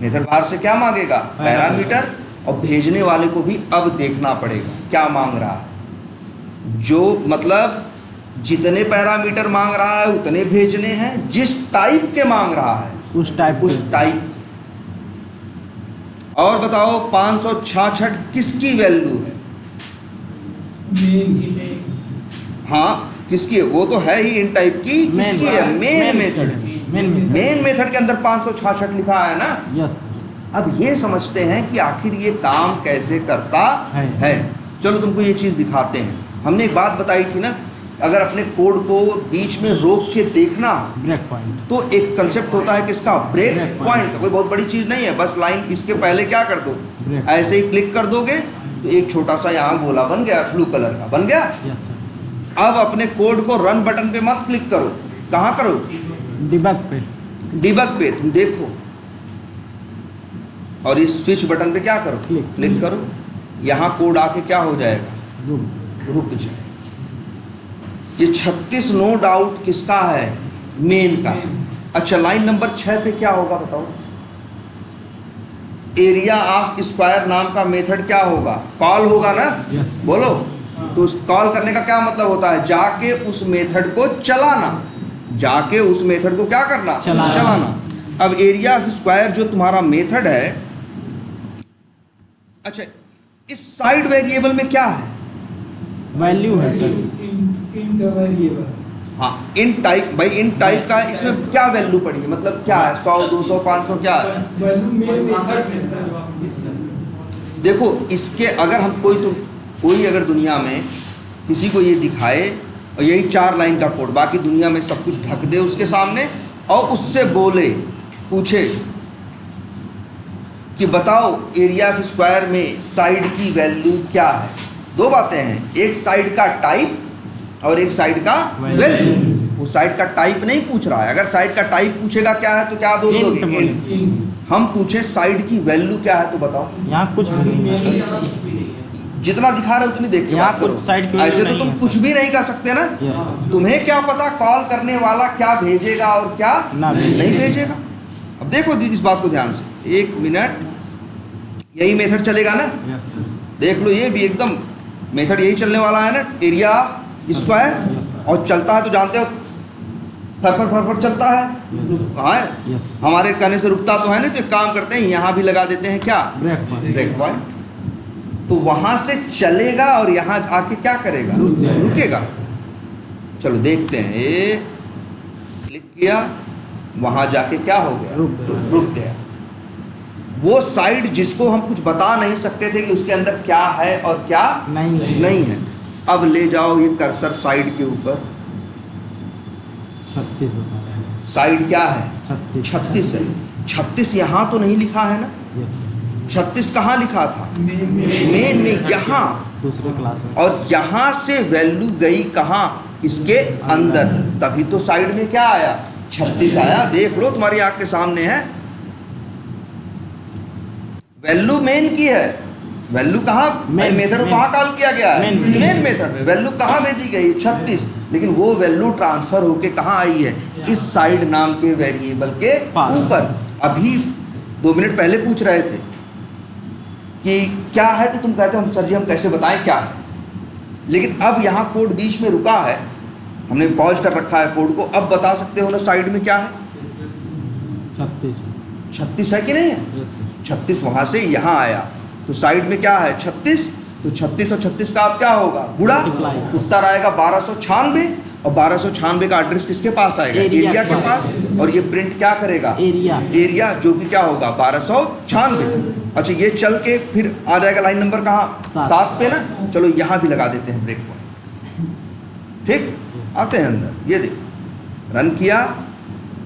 मेथड बाहर से क्या मांगेगा, पैरामीटर, और भेजने वाले को भी अब देखना पड़ेगा क्या मांग रहा है, जो मतलब जितने पैरामीटर मांग रहा है उतने भेजने हैं, जिस टाइप के मांग रहा है उस टाइप। और बताओ 566 किसकी वैल्यू है? हाँ किसकी है? वो तो है ही इन टाइप की, किसकी है? मेन मेथड की। मेन मेथड के अंदर 566 लिखा है ना। यस। अब ये समझते हैं कि आखिर ये काम कैसे करता है। चलो तुमको ये चीज़ दिखाते हैं। हमने एक बात बताई थी ना, अगर अपने कोड को बीच में रोक के देखना ब्रेक पॉइंट, तो एक कंसेप्ट होता है किसका? Break point. कोई बहुत बड़ी चीज़ नहीं है, बस लाइन इसके पहले क्या कर दो, ऐसे ही क्लिक कर दोगे तो एक छोटा सा यहाँ गोला बन गया, ब्लू कलर का बन गया। Yes sir. अब अपने कोड को रन बटन पे मत क्लिक करो, कहाँ करो? डिबग पे। डिबग पे तुम देखो, और इस स्विच बटन पे क्या करो? क्लिक करो। यहाँ कोड आके क्या हो जाएगा? रुक जाए। ये 36 नो डाउट किसका है? मेन का। अच्छा लाइन नंबर 6 पे क्या होगा बताओ? एरिया ऑफ स्क्वायर नाम का मेथड क्या होगा? कॉल होगा ना। Yes. बोलो। तो कॉल करने का क्या मतलब होता है? जाके उस मेथड को चलाना, जाके उस मेथड को क्या करना? चलाना। अब एरिया ऑफ स्क्वायर जो तुम्हारा मेथड है, अच्छा इस साइड वेरिएबल में क्या है? वैल्यू है सर। इन वेरिएबल। हाँ इन टाइप, भाई इन टाइप का इसमें क्या वैल्यू पड़ी है? मतलब क्या है? 100 200 500 क्या है? Value main method. देखो इसके अगर हम कोई अगर दुनिया में किसी को ये दिखाए और यही 4 लाइन का कोड, बाकी दुनिया में सब कुछ ढक दे उसके सामने और उससे बोले, पूछे कि बताओ एरिया ऑफ स्क्वायर में साइड की वैल्यू क्या है? 2 बातें हैं, एक साइड का टाइप और एक साइड का वैल्यू। वो साइड का टाइप नहीं पूछ रहा है। अगर साइड का टाइप पूछेगा क्या है तो क्या बोल दोगे? हम पूछे साइड की वैल्यू क्या है तो बताओ। यहाँ कुछ भी नहीं है। जितना दिखा रहे हो उतनी देख के बात करो। ऐसे तो तुम कुछ भी नहीं कर सकते ना। तुम्हें क्या पता कॉल करने वाला क्या भेजेगा और क्या नहीं भेजेगा। अब देखो इस बात को ध्यान से, 1 मिनट, यही मेथड चलेगा ना। देख लो ये भी एकदम मेथड यही चलने वाला है ना, एरिया स्क्वायर। और चलता है तो जानते हो फर चलता है। हाँ हमारे कहने से रुकता तो है नहीं, तो एक काम करते हैं यहाँ भी लगा देते हैं क्या? Break point. तो वहाँ से चलेगा और यहाँ आके क्या करेगा? रुकेगा। चलो देखते हैं, ये क्लिक किया, वहाँ जाके क्या हो गया? रुक गया। वो साइड जिसको हम कुछ बता नहीं सकते थे कि उसके अंदर क्या है और क्या नहीं है। अब ले जाओ ये कर्सर साइड के ऊपर। 36 बता रहे हैं। साइड क्या है? 36 है। 36 यहाँ तो नहीं लिखा है ना। 36 कहाँ लिखा था? मेन में, यहाँ दूसरे क्लास में। और यहाँ से वैल्यू गई कहाँ? इसके अंदर। तभी तो साइड में क्या आया? 36 आया। देख लो तुम्हारी आँख के सामने है। वैल्यू मेन की है। वैल्यू कहाँ? मेथड को कहाँ कॉल किया गया है? मेन मेथड में। वैल्यू कहाँ भेजी गई? 36। लेकिन वो वैल्यू ट्रांसफर होके कहाँ आई है? इस साइड नाम के वेरिएबल के ऊपर। अभी 2 मिनट पहले पूछ रहे थे कि क्या है, तो तुम कहते हो हम सर जी हम कैसे बताएं क्या है। लेकिन अब यहाँ कोड बीच में रुका है, हमने पॉज कर रखा है कोड को। अब बता सकते हो ना साइड में क्या है? 36 है कि नहीं है? 36 वहाँ से यहाँ आया तो साइड में क्या है? 36। तो 36 और 36 का अब क्या होगा? गुणा। उत्तर आएगा 1296। और 1296 का एड्रेस किसके पास आएगा? एरिया के पास। और ये प्रिंट क्या करेगा? एरिया जो कि क्या होगा? 1296। अच्छा ये चल के फिर आ जाएगा लाइन नंबर कहाँ? 7 पे ना। चलो यहाँ भी लगा देते हैं ब्रेक पॉइंट। ठीक, आते हैं अंदर। ये देख रन किया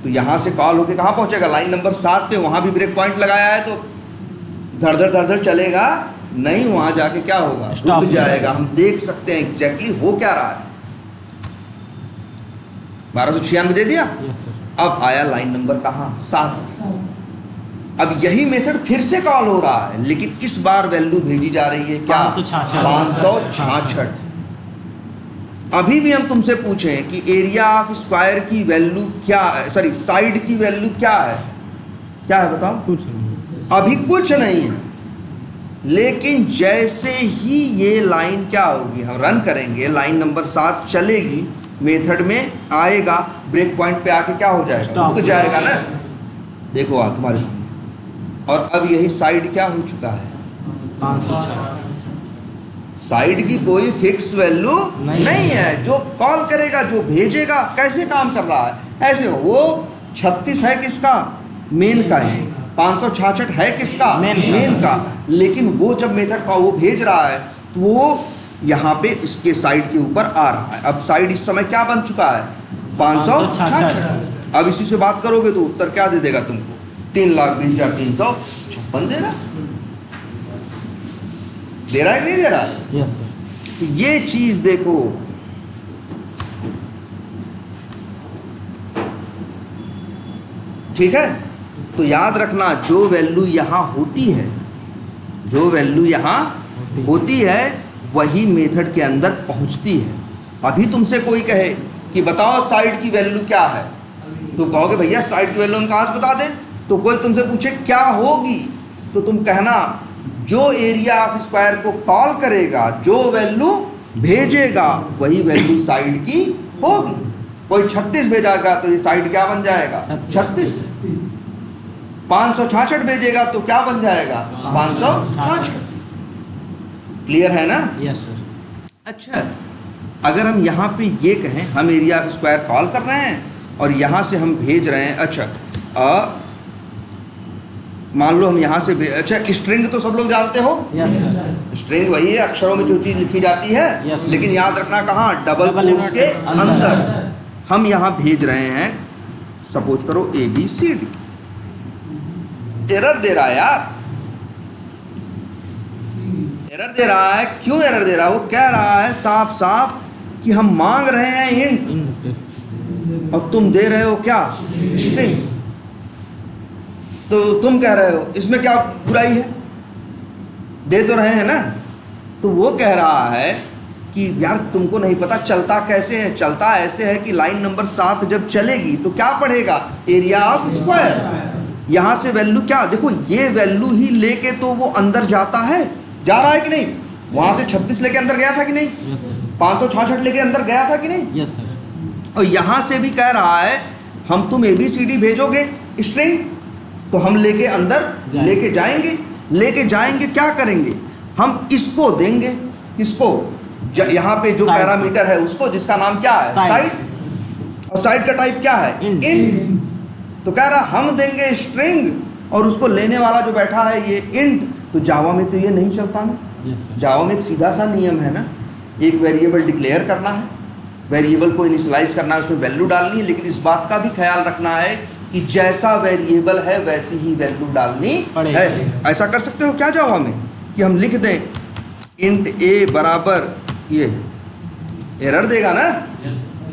तो यहाँ से कॉल होके कहाँ पहुँचेगा? लाइन नंबर 7 पे। वहाँ भी ब्रेक पॉइंट लगाया है तो धड़ चलेगा नहीं, वहाँ जाके क्या होगा? रुक जाएगा। हम देख सकते हैं एग्जैक्टली हो क्या रहा है। 1296 दे दिया। अब आया लाइन नंबर कहाँ? 7। अब यही मेथड फिर से कॉल हो रहा है, लेकिन इस बार वैल्यू भेजी जा रही है क्या? 566। अभी भी हम तुमसे पूछें कि एरिया ऑफ स्क्वायर की वैल्यू क्या है, सॉरी साइड की वैल्यू क्या है? क्या है बताओ? कुछ नहीं। अभी कुछ नहीं है। लेकिन जैसे ही ये लाइन क्या होगी, हम रन करेंगे, लाइन नंबर 7 चलेगी, मेथड में आएगा, ब्रेक पॉइंट पे आके क्या हो जाएगा? रुक जाएगा ना। देखो तुम्हारे सामने और अब यही साइड क्या हो चुका है, 506। साइड की कोई फिक्स वैल्यू नहीं है। जो कॉल करेगा, जो भेजेगा, कैसे काम कर रहा है ऐसे। वो 36 है किसका, मेन का है। 566 है किसका, मेन का। लेकिन वो जब मेथड का वो भेज रहा है तो वो यहाँ पे इसके साइड के ऊपर आ रहा है। अब साइड इस समय क्या बन चुका है, 566। अब इसी से बात करोगे तो उत्तर क्या दे देगा तुमको, 3,20,356 दे रहा है कि नहीं दे रहा है? Yes sir. ये चीज देखो, ठीक है। तो याद रखना, जो वैल्यू यहाँ होती है, जो वैल्यू यहाँ होती है वही मेथड के अंदर पहुंचती है। अभी तुमसे कोई कहे कि बताओ साइड की वैल्यू क्या है, तो कहोगे भैया साइड की वैल्यू हम कहाँ से बता दें। तो कोई तुमसे पूछे क्या होगी, तो तुम कहना जो एरिया ऑफ स्क्वायर को कॉल करेगा, जो वैल्यू भेजेगा वही वैल्यू साइड की होगी। कोई 36 भेजाएगा तो ये साइड क्या बन जाएगा, 36। 566 भेजेगा तो क्या बन जाएगा, 566। क्लियर है ना? Yes sir. अच्छा, अगर हम यहाँ पे ये कहें हम एरिया ऑफ स्क्वायर कॉल कर रहे हैं और यहाँ से हम भेज रहे हैं, अच्छा मान लो हम यहाँ से अच्छा, स्ट्रिंग तो सब लोग जानते हो। Yes sir. स्ट्रिंग वही है अक्षरों में जो चीज़ लिखी जाती है। Yes. लेकिन याद रखना कहाँ, डबल Double कोट्स के अंदर। अंदर। हम यहाँ भेज रहे हैं, सपोज करो ABCD। एरर दे रहा है यार, एरर दे रहा है। क्यों एरर दे रहा है? वो कह रहा है साफ साफ कि हम मांग रहे हैं इंट और तुम दे रहे हो क्या, स्ट्रिंग। तो तुम कह रहे हो इसमें क्या बुराई है, दे तो रहे हैं ना। तो वो कह रहा है कि यार तुमको नहीं पता चलता कैसे है। चलता ऐसे है कि लाइन नंबर 7 जब चलेगी तो क्या पढ़ेगा, एरिया ऑफ स्क्वायर। यहाँ से वैल्यू क्या, देखो ये वैल्यू ही लेके तो वो अंदर जाता है, जा रहा है कि नहीं। वहाँ से 36 लेके अंदर गया था कि नहीं, यस सर। 566 लेके अंदर गया था कि नहीं। Yes sir. और यहाँ से भी कह रहा है हम तुम ABCD भेजोगे स्ट्रिंग तो हम लेके अंदर लेके जाएंगे। लेके जाएंगे क्या करेंगे, हम इसको देंगे, किसको, यहाँ पे जो पैरामीटर है उसको, जिसका नाम क्या है, साइड। और साइड का टाइप क्या है, इंट। तो कह रहा हम देंगे स्ट्रिंग और उसको लेने वाला जो बैठा है ये इंट। तो जावा में तो ये नहीं चलता ना। Yes sir. जावा में एक सीधा सा नियम है ना, एक वेरिएबल डिक्लेयर करना है, वेरिएबल को इनिशियलाइज करना है, उसमें वैल्यू डालनी है। लेकिन इस बात का भी ख्याल रखना है कि जैसा वेरिएबल है वैसी ही वैल्यू डालनी है। ऐसा कर सकते हो क्या जावा में कि हम लिख दें इंट ए बराबर ये, एरर देगा ना,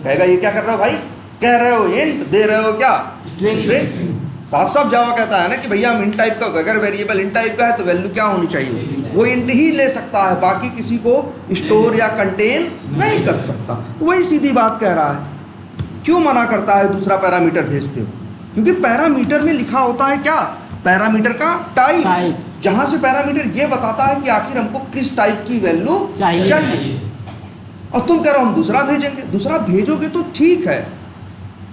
कहेगा ये क्या कर रहे हो भाई, कह रहे हो इंट, दे रहे हो क्या, स्ट्रिंग। साफ साफ जावा कहता है ना कि भैया हम इंट टाइप का, अगर वेरिएबल इंट टाइप का है तो वैल्यू क्या होनी चाहिए, वो इंट ही ले सकता है, बाकी किसी को स्टोर या कंटेन नहीं कर सकता। तो वही सीधी बात कह रहा है। क्यों मना करता है दूसरा पैरामीटर भेजते हो, क्योंकि पैरामीटर में लिखा होता है क्या, पैरामीटर का टाइप, जहां से पैरामीटर ये बताता है कि आखिर हमको किस टाइप की वैल्यू चाहिए। और तुम कह रहे हो हम दूसरा भेजेंगे, दूसरा भेजोगे तो ठीक है,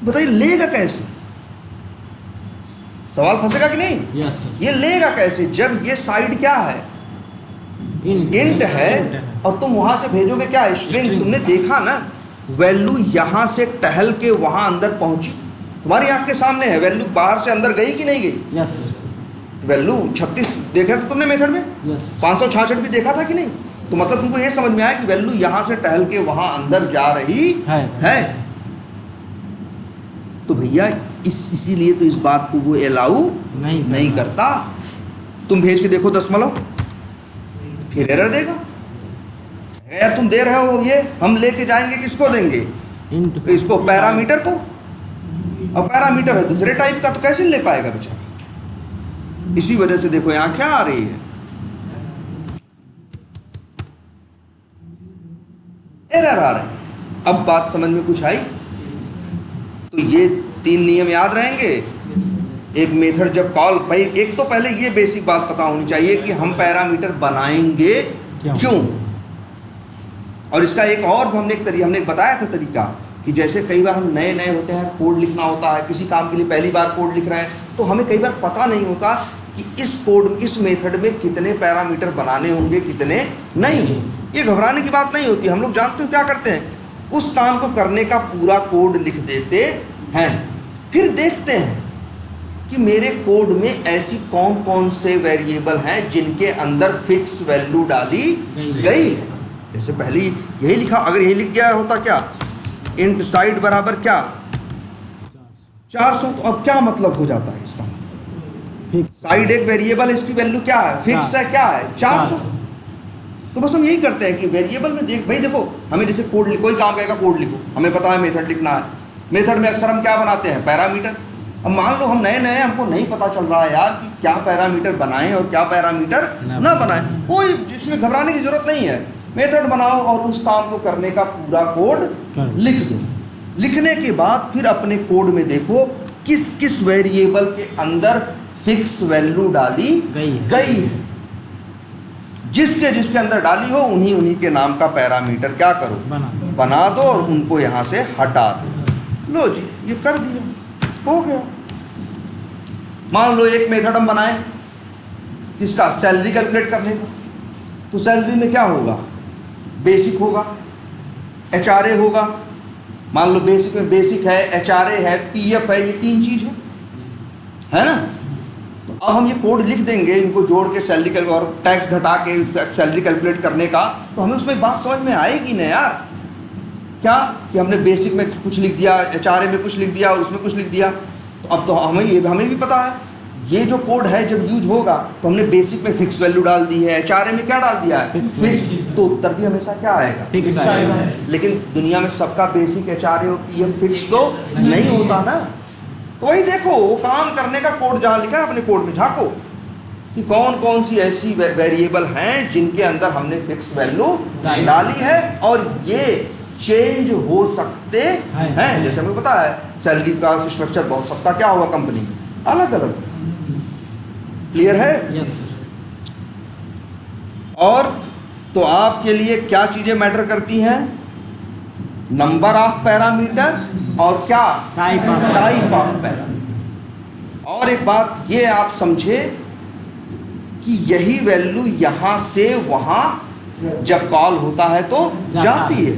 बताइए लेगा कैसे, सवाल फंसेगा कि नहीं। Yes sir. ये लेगा कैसे जब ये साइड क्या है, इंट है, और तुम वहां से भेजोगे क्या, स्ट्रिंग। तुमने देखा ना वैल्यू यहां से टहल के वहां अंदर पहुंची, तुम्हारी आंख के सामने है, वैल्यू बाहर से अंदर गई कि नहीं गई। Yes sir. वैल्यू 36 देखा था तुमने मेथड में, यस। 566 भी देखा था कि नहीं। तो मतलब तुमको ये समझ में आया कि वैल्यू यहां से टहल के वहां अंदर जा रही है। तो भैया इसीलिए तो इस बात को वो अलाउ नहीं करता। तुम भेज के देखो दशमलव, फिर एरर देगा। यार तुम दे रहे हो ये, हम लेके जाएंगे किसको देंगे, इसको, पैरामीटर को। अब पैरामीटर है दूसरे टाइप का तो कैसे ले पाएगा बेचारा। इसी वजह से देखो यहाँ क्या आ रही है, एरर आ रही है। अब बात समझ में कुछ आई। तो ये 3 नियम याद रहेंगे। एक मेथड जब कॉल, भाई एक तो पहले ये बेसिक बात पता होनी चाहिए कि हम पैरामीटर बनाएंगे क्यों। और इसका एक और हमने बताया था तरीका कि जैसे कई बार हम नए होते हैं, कोड लिखना होता है, किसी काम के लिए पहली बार कोड लिख रहे हैं, तो हमें कई बार पता नहीं होता कि इस कोड, इस मेथड में कितने पैरामीटर बनाने होंगे, कितने नहीं। ये घबराने की बात नहीं होती। हम लोग जानते हो क्या करते हैं, उस काम को करने का पूरा कोड लिख देते हैं, फिर देखते हैं कि मेरे कोड में ऐसी कौन कौन से वेरिएबल हैं जिनके अंदर फिक्स वैल्यू डाली गई है। जैसे पहले यही लिखा, अगर यही लिख गया होता क्या, इंट साइड बराबर क्या 400, तो अब क्या मतलब हो जाता है इसका मतलब, साइड एक वेरिएबल है, इसकी वैल्यू क्या है, फिक्स है, क्या है 400। तो बस हम यही करते हैं कि वेरिएबल में देख, भाई देखो हमें जैसे कोड, कोई काम कहेगा कोड लिखो, हमें पता है मेथड लिखना है, मेथड में अक्सर हम क्या बनाते हैं, पैरामीटर। अब मान लो हम नए नए, हमको नहीं पता चल रहा है यार कि क्या पैरामीटर बनाएं और क्या पैरामीटर ना बनाएं, कोई इसमें घबराने की जरूरत नहीं है। मेथड बनाओ और उस काम को करने का पूरा कोड लिख दो। लिखने के बाद फिर अपने कोड में देखो किस किस वेरिएबल के अंदर फिक्स वैल्यू डाली गई है। जिसके जिसके अंदर डाली हो उन्हीं उन्हीं के नाम का पैरामीटर क्या करो, बना दो और उनको यहाँ से हटा दो। लो जी, ये कर दिया, हो गया। मान लो एक मेथड हम बनाए किसका, सैलरी कैलकुलेट करने का। तो सैलरी में क्या होगा, बेसिक होगा, एचआरए होगा। मान लो बेसिक में बेसिक है, एचआरए है, पीएफ है, ये 3 चीज है ना। तो अब हम ये कोड लिख देंगे, इनको जोड़ के सैलरी कैलकुलेट और टैक्स घटा के सैलरी कैलकुलेट करने का, तो हमें उसमें बात समझ में आएगी ना यार, क्या कि हमने बेसिक में कुछ लिख दिया, एचआरए में कुछ लिख दिया और उसमें कुछ लिख दिया। तो अब तो हमें भी पता है ये जो कोड है जब यूज होगा तो हमने बेसिक में फिक्स वैल्यू डाल दी है, एचआरए में क्या डाल दिया है, फिक्स। तो उत्तर भी हमेशा क्या आएगा, फिक्स आएगा। लेकिन दुनिया में सबका बेसिक, एचआरए और पीएफ फिक्स तो नहीं होता ना। तो वही देखो, वो काम करने का कोड जहाँ लिखा है अपने कोड में झाँको कि कौन कौन सी ऐसी वेरिएबल हैं जिनके अंदर हमने फिक्स वैल्यू डाली है और ये चेंज हो सकते हैं। जैसे हमें पता है सैलरी का स्ट्रक्चर बहुत सबका क्या होगा कंपनी में, अलग अलग। क्लियर है? Yes sir. और तो आपके लिए क्या चीजें मैटर करती हैं, नंबर ऑफ पैरामीटर और क्या, टाइप ऑफ पैरामीटर। और एक बात ये आप समझे कि यही वैल्यू यहां से वहां जब कॉल होता है तो जाती है।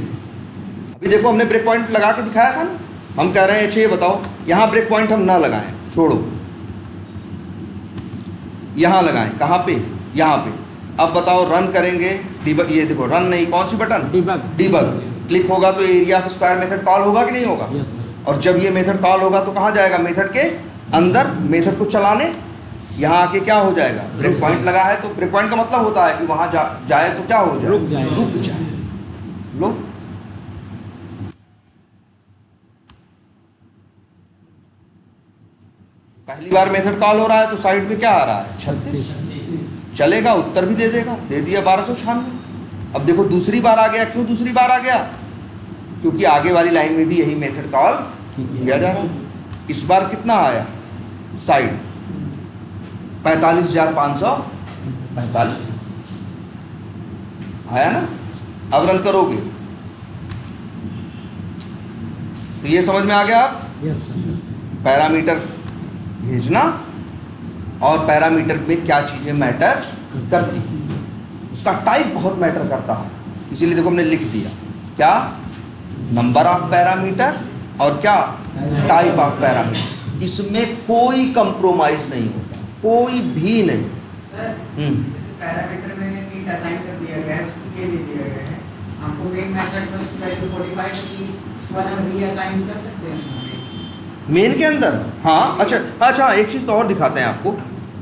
अभी देखो हमने ब्रेक पॉइंट लगा के दिखाया था ना, हम कह रहे हैं अच्छा ये बताओ, यहां ब्रेक पॉइंट हम ना लगाएं, छोड़ो, यहां लगाएं, कहां पे, यहां पे। अब बताओ रन करेंगे, डिबग, ये देखो रन नहीं, कौन सी बटन, डिबग क्लिक होगा तो area of square method call होगा कि नहीं होगा। Yes sir. और जब ये मेथड कॉल होगा तो कहाँ जाएगा, मेथड के अंदर, मेथड को चलाने। यहाँ आके क्या हो जाएगा, ब्रेक पॉइंट लगा है तो ब्रेक पॉइंट का मतलब होता है कि वहां जाए तो क्या हो जाए, रुक जाए। लो पहली बार मेथड कॉल हो रहा है तो साइड में क्या आ रहा है, 36 चलेगा, उत्तर भी दे देगा, दे दिया 1296। अब देखो दूसरी बार आ गया, क्यों दूसरी बार आ गया, क्योंकि आगे वाली लाइन में भी यही मेथड कॉल किया जा रहा है। इस बार कितना आया, साइड 45,545 आया ना। अब रन करोगे तो ये समझ में आ गया आप, यस सर। पैरामीटर भेजना और पैरामीटर में क्या चीजें मैटर करती, उसका टाइप बहुत मैटर करता है। इसीलिए देखो हमने लिख दिया क्या, नंबर ऑफ पैरामीटर और क्या, टाइप ऑफ पैरामीटर। इसमें कोई कंप्रोमाइज नहीं होता, कोई भी नहीं। सर जैसे पैरामीटर में इंट असाइन कर दिया गया है, उसको ये दे दिया गया है, हमको मेन मेथड में उसकी वैल्यू 45 की, उसके बाद हम रीअसाइन कर सकते हैं इसमें मेन के अंदर। हाँ अच्छा एक चीज़ तो और दिखाते हैं आपको।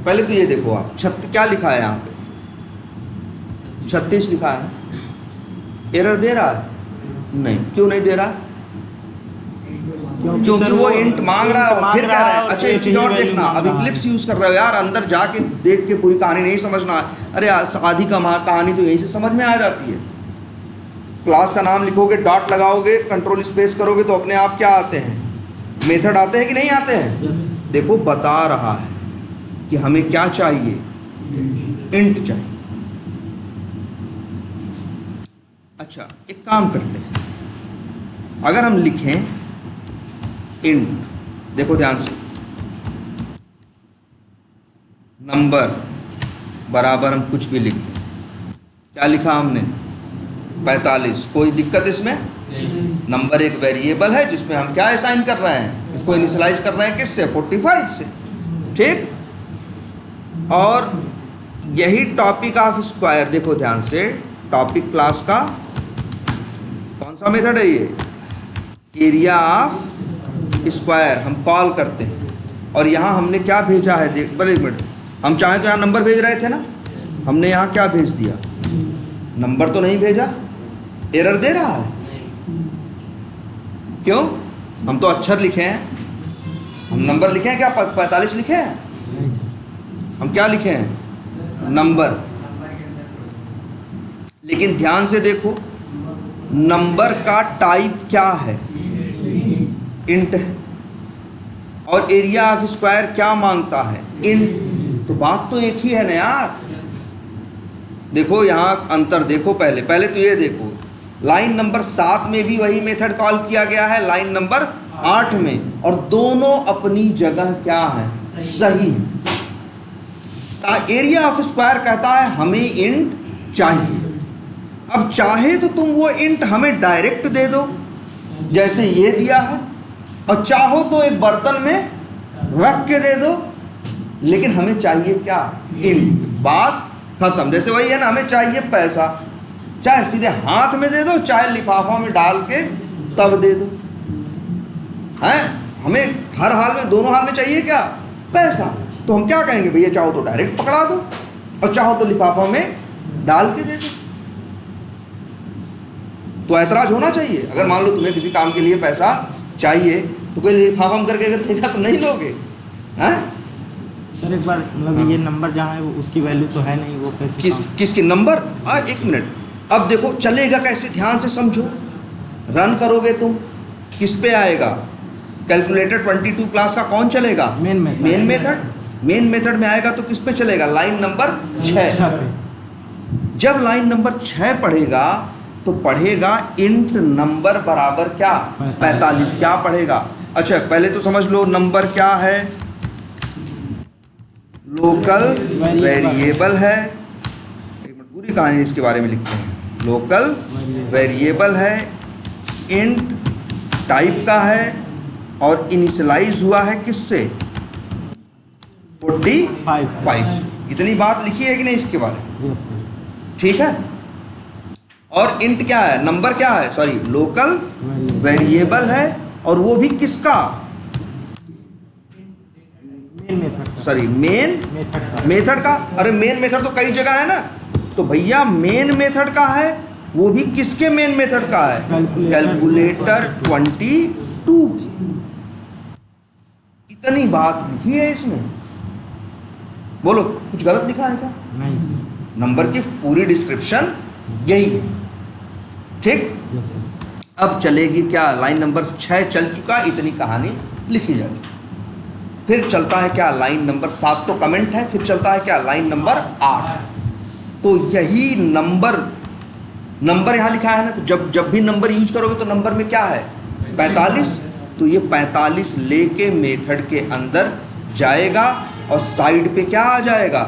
पहले तो ये देखो आप, क्या लिखा है यहाँ पे, 36 लिखा है, एरर दे रहा है, नहीं, क्यों नहीं दे रहा, क्योंकि वो इंट मांग रहा है और फिर कह रहा है। अच्छा एक चीज़ और देखना, अब इक्लिप्स यूज़ कर रहे हो यार, अंदर जाके देख के पूरी कहानी नहीं समझना। अरे आधी कहानी तो यहीं से समझ में आ जाती है। क्लास का नाम लिखोगे, डॉट लगाओगे, कंट्रोल स्पेस करोगे तो अपने आप क्या आते हैं, मेथड आते हैं कि नहीं आते हैं। yes. देखो बता रहा है कि हमें क्या चाहिए, इंट चाहिए। अच्छा एक काम करते हैं, अगर हम लिखें इंट, देखो ध्यान से, नंबर बराबर हम कुछ भी लिख दें। क्या लिखा हमने? 45। कोई दिक्कत इसमें? नंबर एक वेरिएबल है जिसमें हम क्या असाइन कर रहे हैं, इसको इनिशियलाइज कर रहे हैं किससे? 45 से। ठीक। और यही टॉपिक ऑफ स्क्वायर, देखो ध्यान से, टॉपिक क्लास का कौन सा मेथड है ये? एरिया ऑफ स्क्वायर हम कॉल करते हैं। और यहाँ हमने क्या भेजा है, देख पहले एक मिनट, हम चाहें तो यहाँ नंबर भेज रहे थे ना, हमने यहाँ क्या भेज दिया? नंबर तो नहीं भेजा, एरर दे रहा है। क्यों? हम तो अक्षर लिखे हैं, हम नंबर लिखे हैं क्या? 45 लिखे हैं? हम क्या लिखे हैं? नंबर। नंबर के अंदर लेकिन ध्यान से देखो, नंबर का टाइप क्या है? इंट है। और एरिया ऑफ स्क्वायर क्या मांगता है? इंट। तो बात तो एक ही है ना यार। देखो यहाँ अंतर देखो, पहले पहले तो ये देखो, लाइन नंबर 7 में भी वही मेथड कॉल किया गया है, लाइन नंबर 8 में, और दोनों अपनी जगह क्या है? सही है। एरिया ऑफ स्क्वायर कहता है हमें इंट चाहिए। अब चाहे तो तुम वो इंट हमें डायरेक्ट दे दो जैसे ये दिया है, और चाहो तो एक बर्तन में रख के दे दो, लेकिन हमें चाहिए क्या? इंट। बात खत्म। जैसे वही है ना, हमें चाहिए पैसा, चाहे सीधे हाथ में दे दो, चाहे लिफाफा में डाल के तब दे दो, हैं? हमें हर हाल में, दोनों हाल में चाहिए क्या? पैसा। तो हम क्या कहेंगे? भैया चाहो तो डायरेक्ट पकड़ा दो, और चाहो तो लिफाफा में डाल के दे दो। तो ऐतराज होना चाहिए। अगर मान लो तुम्हें किसी काम के लिए पैसा चाहिए, तो कोई लिफाफा में करके अगर देगा तो नहीं लोगे, हैं? सर एक बार मतलब ये नंबर जहाँ है वो उसकी वैल्यू तो है नहीं, वो कैसे? किसकी नंबर? एक मिनट, अब देखो चलेगा कैसे, ध्यान से समझो। रन करोगे तुम, किस पे आएगा? कैलकुलेटर 22 क्लास का कौन चलेगा? Main method. Main method. Main method में आएगा तो किस पे चलेगा? Line number 6। जब लाइन नंबर 6 पढ़ेगा तो पढ़ेगा इंट नंबर बराबर क्या? 45। क्या पढ़ेगा? अच्छा पहले तो समझ लो नंबर क्या है? लोकल वेरिएबल है। एक मिनट, पूरी कहानी इसके बारे में लिखते हैं। लोकल वेरिएबल है, इंट टाइप का है, और इनिशियलाइज हुआ है किससे? 45। इतनी बात लिखी है कि नहीं इसके बारे में? Yes sir. ठीक है। और इंट क्या है? नंबर क्या है? सॉरी, लोकल वेरिएबल है, और वो भी किसका? Main method. Sorry, main method का। अरे मेन मेथड तो कई जगह है ना, तो भैया मेन मेथड का है, वो भी किसके मेन मेथड का है? कैलकुलेटर 22 की। इतनी बात लिखी है इसमें। बोलो कुछ गलत लिखा है क्या? नहीं सर। नंबर की पूरी डिस्क्रिप्शन यही है। ठीक। Yes sir. अब चलेगी क्या? लाइन नंबर 6 चल चुका, इतनी कहानी लिखी जा चुकी। फिर चलता है क्या? लाइन नंबर 7 तो कमेंट है, फिर चलता है क्या? Line number 8। तो यही नंबर यहाँ लिखा है ना, तो जब भी नंबर यूज करोगे तो नंबर में क्या है? 45। तो ये 45 लेके मेथड के अंदर जाएगा, और साइड पे क्या आ जाएगा?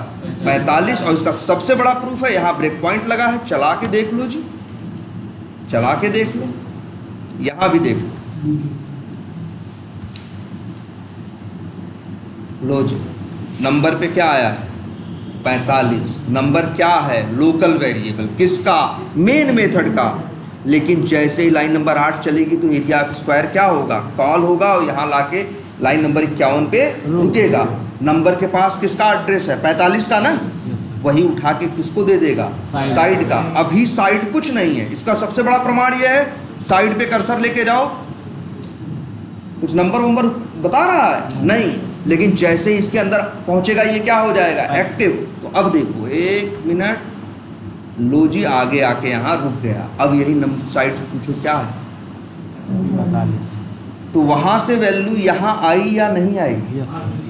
45। और इसका सबसे बड़ा प्रूफ है, यहाँ ब्रेक पॉइंट लगा है, चला के देख लो जी, चला के देख लो, यहाँ भी देख लो। लो जी, नंबर पे क्या आया है? 45। नंबर क्या है? Local variable. किसका? मेन मेथड का। लेकिन जैसे ही लाइन नंबर 8 चलेगी तो एरिया ऑफ स्क्वायर क्या होगा? कॉल होगा, और यहाँ लाके लाइन नंबर 51 पे रुकेगा। नंबर के पास किसका एड्रेस है? 45 का ना, वही उठा के किसको दे देगा? साइड का। अभी साइड कुछ नहीं है, इसका सबसे बड़ा प्रमाण ये है, साइड पे कर्सर लेके जाओ, कुछ नंबर बता रहा है? नहीं। लेकिन जैसे ही इसके अंदर पहुंचेगा ये क्या हो जाएगा? एक्टिव। तो अब देखो, 1 मिनट, लो जी, आगे आके यहाँ रुक गया। अब यही नंबर साइड पूछो क्या है? 45। तो वहां से वैल्यू यहाँ आई या नहीं आई? Yes sir.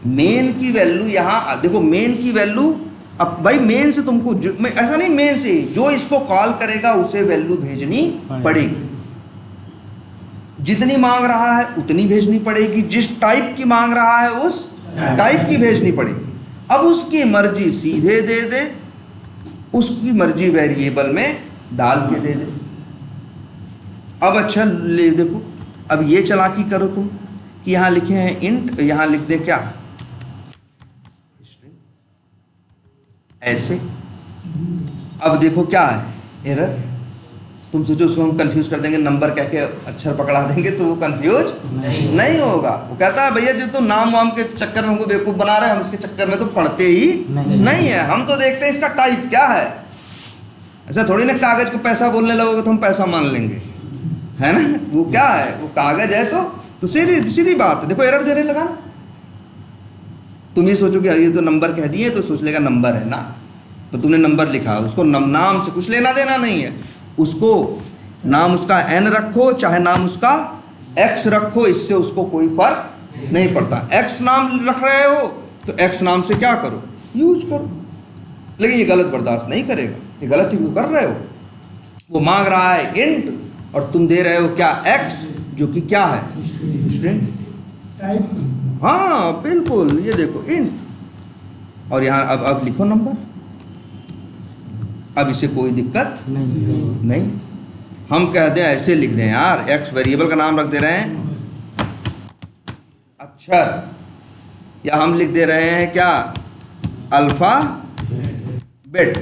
मेन की वैल्यू यहाँ देखो, मेन की वैल्यू, अब भाई मेन से तुमको ऐसा नहीं, मेन से जो इसको कॉल करेगा उसे वैल्यू भेजनी पड़ेगी। जितनी मांग रहा है उतनी भेजनी पड़ेगी, जिस टाइप की मांग रहा है उस टाइप की भेजनी पड़ेगी। अब उसकी मर्जी सीधे दे दे, उसकी मर्जी वेरिएबल में डाल के दे दे। अब अच्छा ले देखो, अब ये चालाकी करो तुम कि यहाँ लिखे हैं इंट, यहाँ लिख दे क्या ऐसे। अब देखो क्या है एरर, तुम सोचो उसको हम कंफ्यूज कर देंगे, नंबर कह के अक्षर पकड़ा देंगे तो वो कंफ्यूज नहीं होगा। वो कहता है भैया जो तो नाम वाम के चक्कर में हमको बेवकूफ़ बना रहे हैं, हम इसके चक्कर में तो पढ़ते ही नहीं है, हम तो देखते हैं इसका टाइप क्या है। ऐसा थोड़ी ना कागज को पैसा बोलने लगोगे तो हम पैसा मान लेंगे, है ना। वो क्या है, वो कागज है तो सीधी सीधी बात है। देखो एरर देने लगा ना, तुम ये सोचो कि ये तो नंबर कह दिए तो सोच लेगा नंबर है ना, तो तुमने नंबर लिखा, उसको नाम से कुछ लेना देना नहीं है। उसको नाम उसका n रखो चाहे नाम उसका x रखो, इससे उसको कोई फर्क नहीं पड़ता। x नाम रख रहे हो तो x नाम से क्या करो, यूज करो। लेकिन ये गलत बर्दाश्त नहीं करेगा, ये गलत ही क्यों कर रहे हो। वो मांग रहा है इंट और तुम दे रहे हो क्या x, जो कि क्या है स्ट्रिंग। हाँ बिल्कुल, ये देखो इंट और यहाँ अब लिखो नंबर। अब इसे कोई दिक्कत नहीं। हम कहते हैं ऐसे लिख दें यार, x वेरिएबल का नाम रख दे रहे हैं अक्षर, या हम लिख दे रहे हैं क्या अल्फाबेट।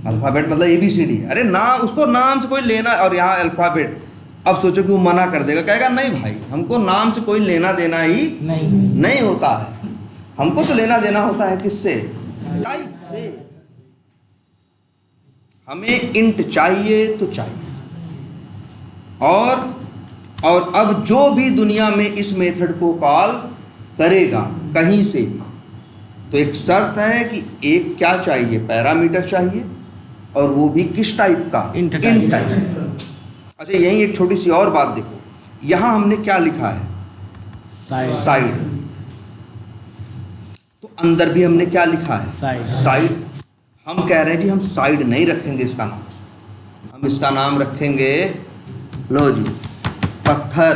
अल्फाबेट मतलब ABCD। अरे नाम, उसको नाम से कोई लेना, और यहाँ अल्फाबेट। अब सोचो कि वो मना कर देगा, कहेगा नहीं भाई हमको नाम से कोई लेना देना ही नहीं होता है, हमको तो लेना देना होता है किससे, टाइप से। हमें इंट चाहिए तो चाहिए। और अब जो भी दुनिया में इस मेथड को कॉल करेगा कहीं से भी, तो एक शर्त है कि एक क्या चाहिए, पैरामीटर चाहिए, और वो भी किस टाइप का, इंट टाइप। अच्छा यही एक छोटी सी और बात देखो, यहाँ हमने क्या लिखा है, साइड। तो अंदर भी हमने क्या लिखा है, साइड। हम कह रहे हैं जी हम साइड नहीं रखेंगे इसका नाम, हम इसका नाम रखेंगे, लो जी पत्थर।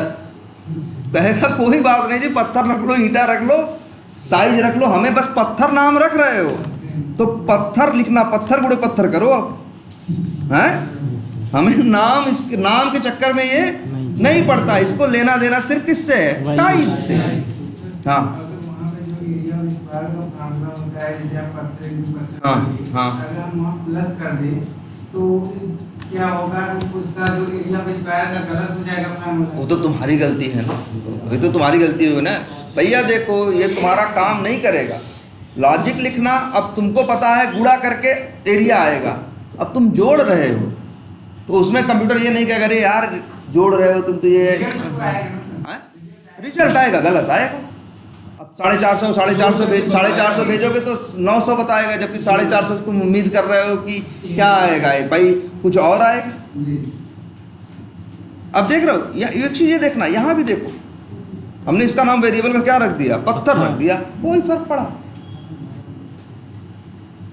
कहेगा कोई बात नहीं जी, पत्थर रख लो, ईंटा रख लो, साइज रख लो, हमें बस पत्थर नाम रख रहे हो तो पत्थर लिखना, पत्थर गुड़े पत्थर करो। अब हैं, हमें नाम, इसके नाम के चक्कर में ये नहीं पड़ता, इसको लेना देना सिर्फ किससे है, टाइप से। हाँ हाँ, अगर हम वहाँ प्लस कर दें तो क्या होगा, उसका जो एरिया ऑफ स्क्वायर का गलत हो जाएगा फार्मूला। वो तो तुम्हारी गलती है ना, ये तो तुम्हारी गलती हुई ना भैया। देखो ये तुम्हारा काम नहीं करेगा लॉजिक लिखना। अब तुमको पता है गुणा करके एरिया आएगा, अब तुम जोड़ रहे हो तो उसमें कंप्यूटर ये नहीं कहेगा अरे यार जोड़ रहे हो तुम तो ये रिजल्ट आएगा, गलत आएगा। अब 450 भेजोगे तो 900 बताएगा, जबकि 450 से तुम उम्मीद कर रहे हो कि क्या आएगा भाई, कुछ और आएगा। अब देख रहे हो एक चीज ये देखना, यहाँ भी देखो हमने इसका नाम वेरिएबल का क्या रख दिया, पत्थर रख दिया, कोई फर्क पड़ा,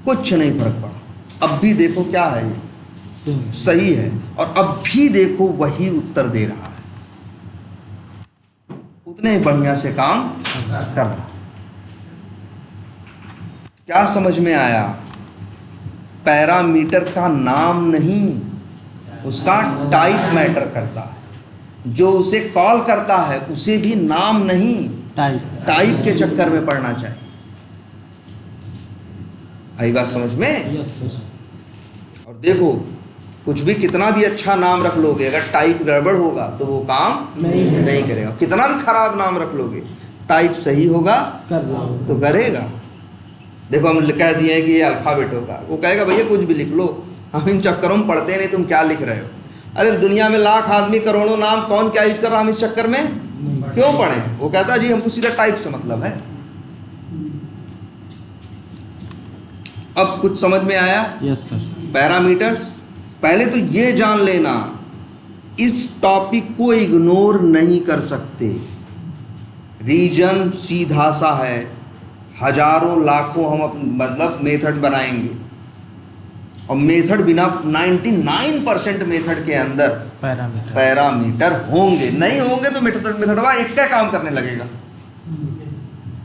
कुछ नहीं फर्क पड़ा। अब भी देखो क्या है, ये सही है, और अब भी देखो वही उत्तर दे रहा है, उतने ही बढ़िया से काम कर रहा। क्या समझ में आया, पैरामीटर का नाम नहीं, उसका टाइप मैटर करता है। जो उसे कॉल करता है उसे भी नाम नहीं, टाइप के चक्कर में पड़ना चाहिए। आई बात समझ में? Yes sir. और देखो कुछ भी कितना भी अच्छा नाम रख लोगे, अगर टाइप गड़बड़ होगा तो वो काम नहीं करेगा। कितना भी खराब नाम रख लोगे, टाइप सही होगा तो करेगा। देखो हम कह दिए हैं कि ये अल्फाबेट होगा, वो कहेगा भैया कुछ भी लिख लो, हम इन चक्करों में पढ़ते नहीं, तुम क्या लिख रहे हो। अरे दुनिया में लाख आदमी करोड़ों नाम, कौन क्या यूज कर रहा, हम इस चक्कर में क्यों पढ़े। वो कहता है जी हमको सीधा टाइप से मतलब है। अब कुछ समझ में आया? Yes sir. पैरामीटर्स, पहले तो ये जान लेना इस टॉपिक को इग्नोर नहीं कर सकते। रीजन सीधा सा है, हजारों लाखों हम मतलब मेथड बनाएंगे, और मेथड बिना 99% मेथड के अंदर पैरामीटर होंगे। नहीं होंगे तो मेथडवा एक का काम करने लगेगा।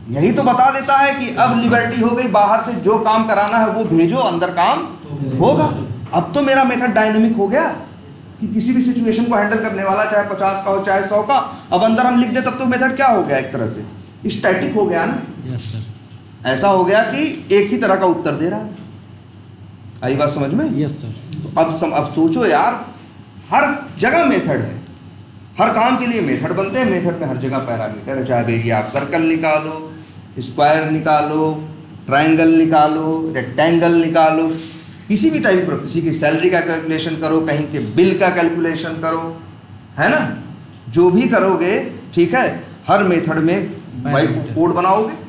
यही तो बता देता है कि अब लिबर्टी हो गई, बाहर से जो काम कराना है वो भेजो, अंदर काम होगा। अब तो मेरा मेथड डायनेमिक हो गया कि किसी भी सिचुएशन को हैंडल करने वाला, चाहे 50 का हो चाहे 100 का, अब अंदर हम लिख दे तब तो मेथड क्या हो गया, एक तरह से स्टैटिक हो गया ना। Yes sir. ऐसा हो गया कि एक ही तरह का उत्तर दे रहा है। आई बात समझ में? Yes sir. तो अब सोचो यार, हर जगह मेथड है, हर काम के लिए मेथड बनते हैं, मेथड में हर जगह पैरामीटर है, चाहे एरिया आप सर्कल निकालो, स्क्वायर निकालो, ट्रायंगल निकालो, रेक्टेंगल निकालो, किसी भी टाइप पर, किसी की सैलरी का कैलकुलेशन करो, कहीं के बिल का कैलकुलेशन करो, है ना, जो भी करोगे, ठीक है, हर मेथड में भाई कोड बनाओगे।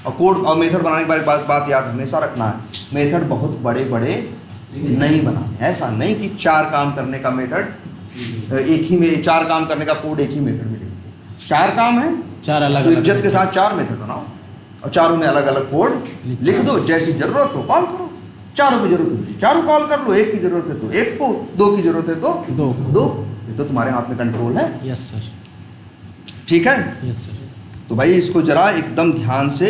और कोड और मेथड बनाने के बात याद हमेशा रखना है, मेथड बहुत बड़े बड़े नहीं बनाने। ऐसा नहीं कि 4 काम करने का मेथड एक ही में, 4 काम करने का कोड एक ही मेथड में लिख दो। 4 काम है, 4 अलग तो अलग इज्जत के साथ 4 मेथड बनाओ और चारों में अलग अलग कोड लिख दो। जैसी जरूरत हो कॉल करो, चारों की जरूरत है चारों कॉल कर लो, एक की जरूरत है तो एक को, 2 की जरूरत है तो 2। ये तो तुम्हारे हाथ में कंट्रोल है। Yes sir. ठीक है, यस सर। तो भाई इसको जरा एकदम ध्यान से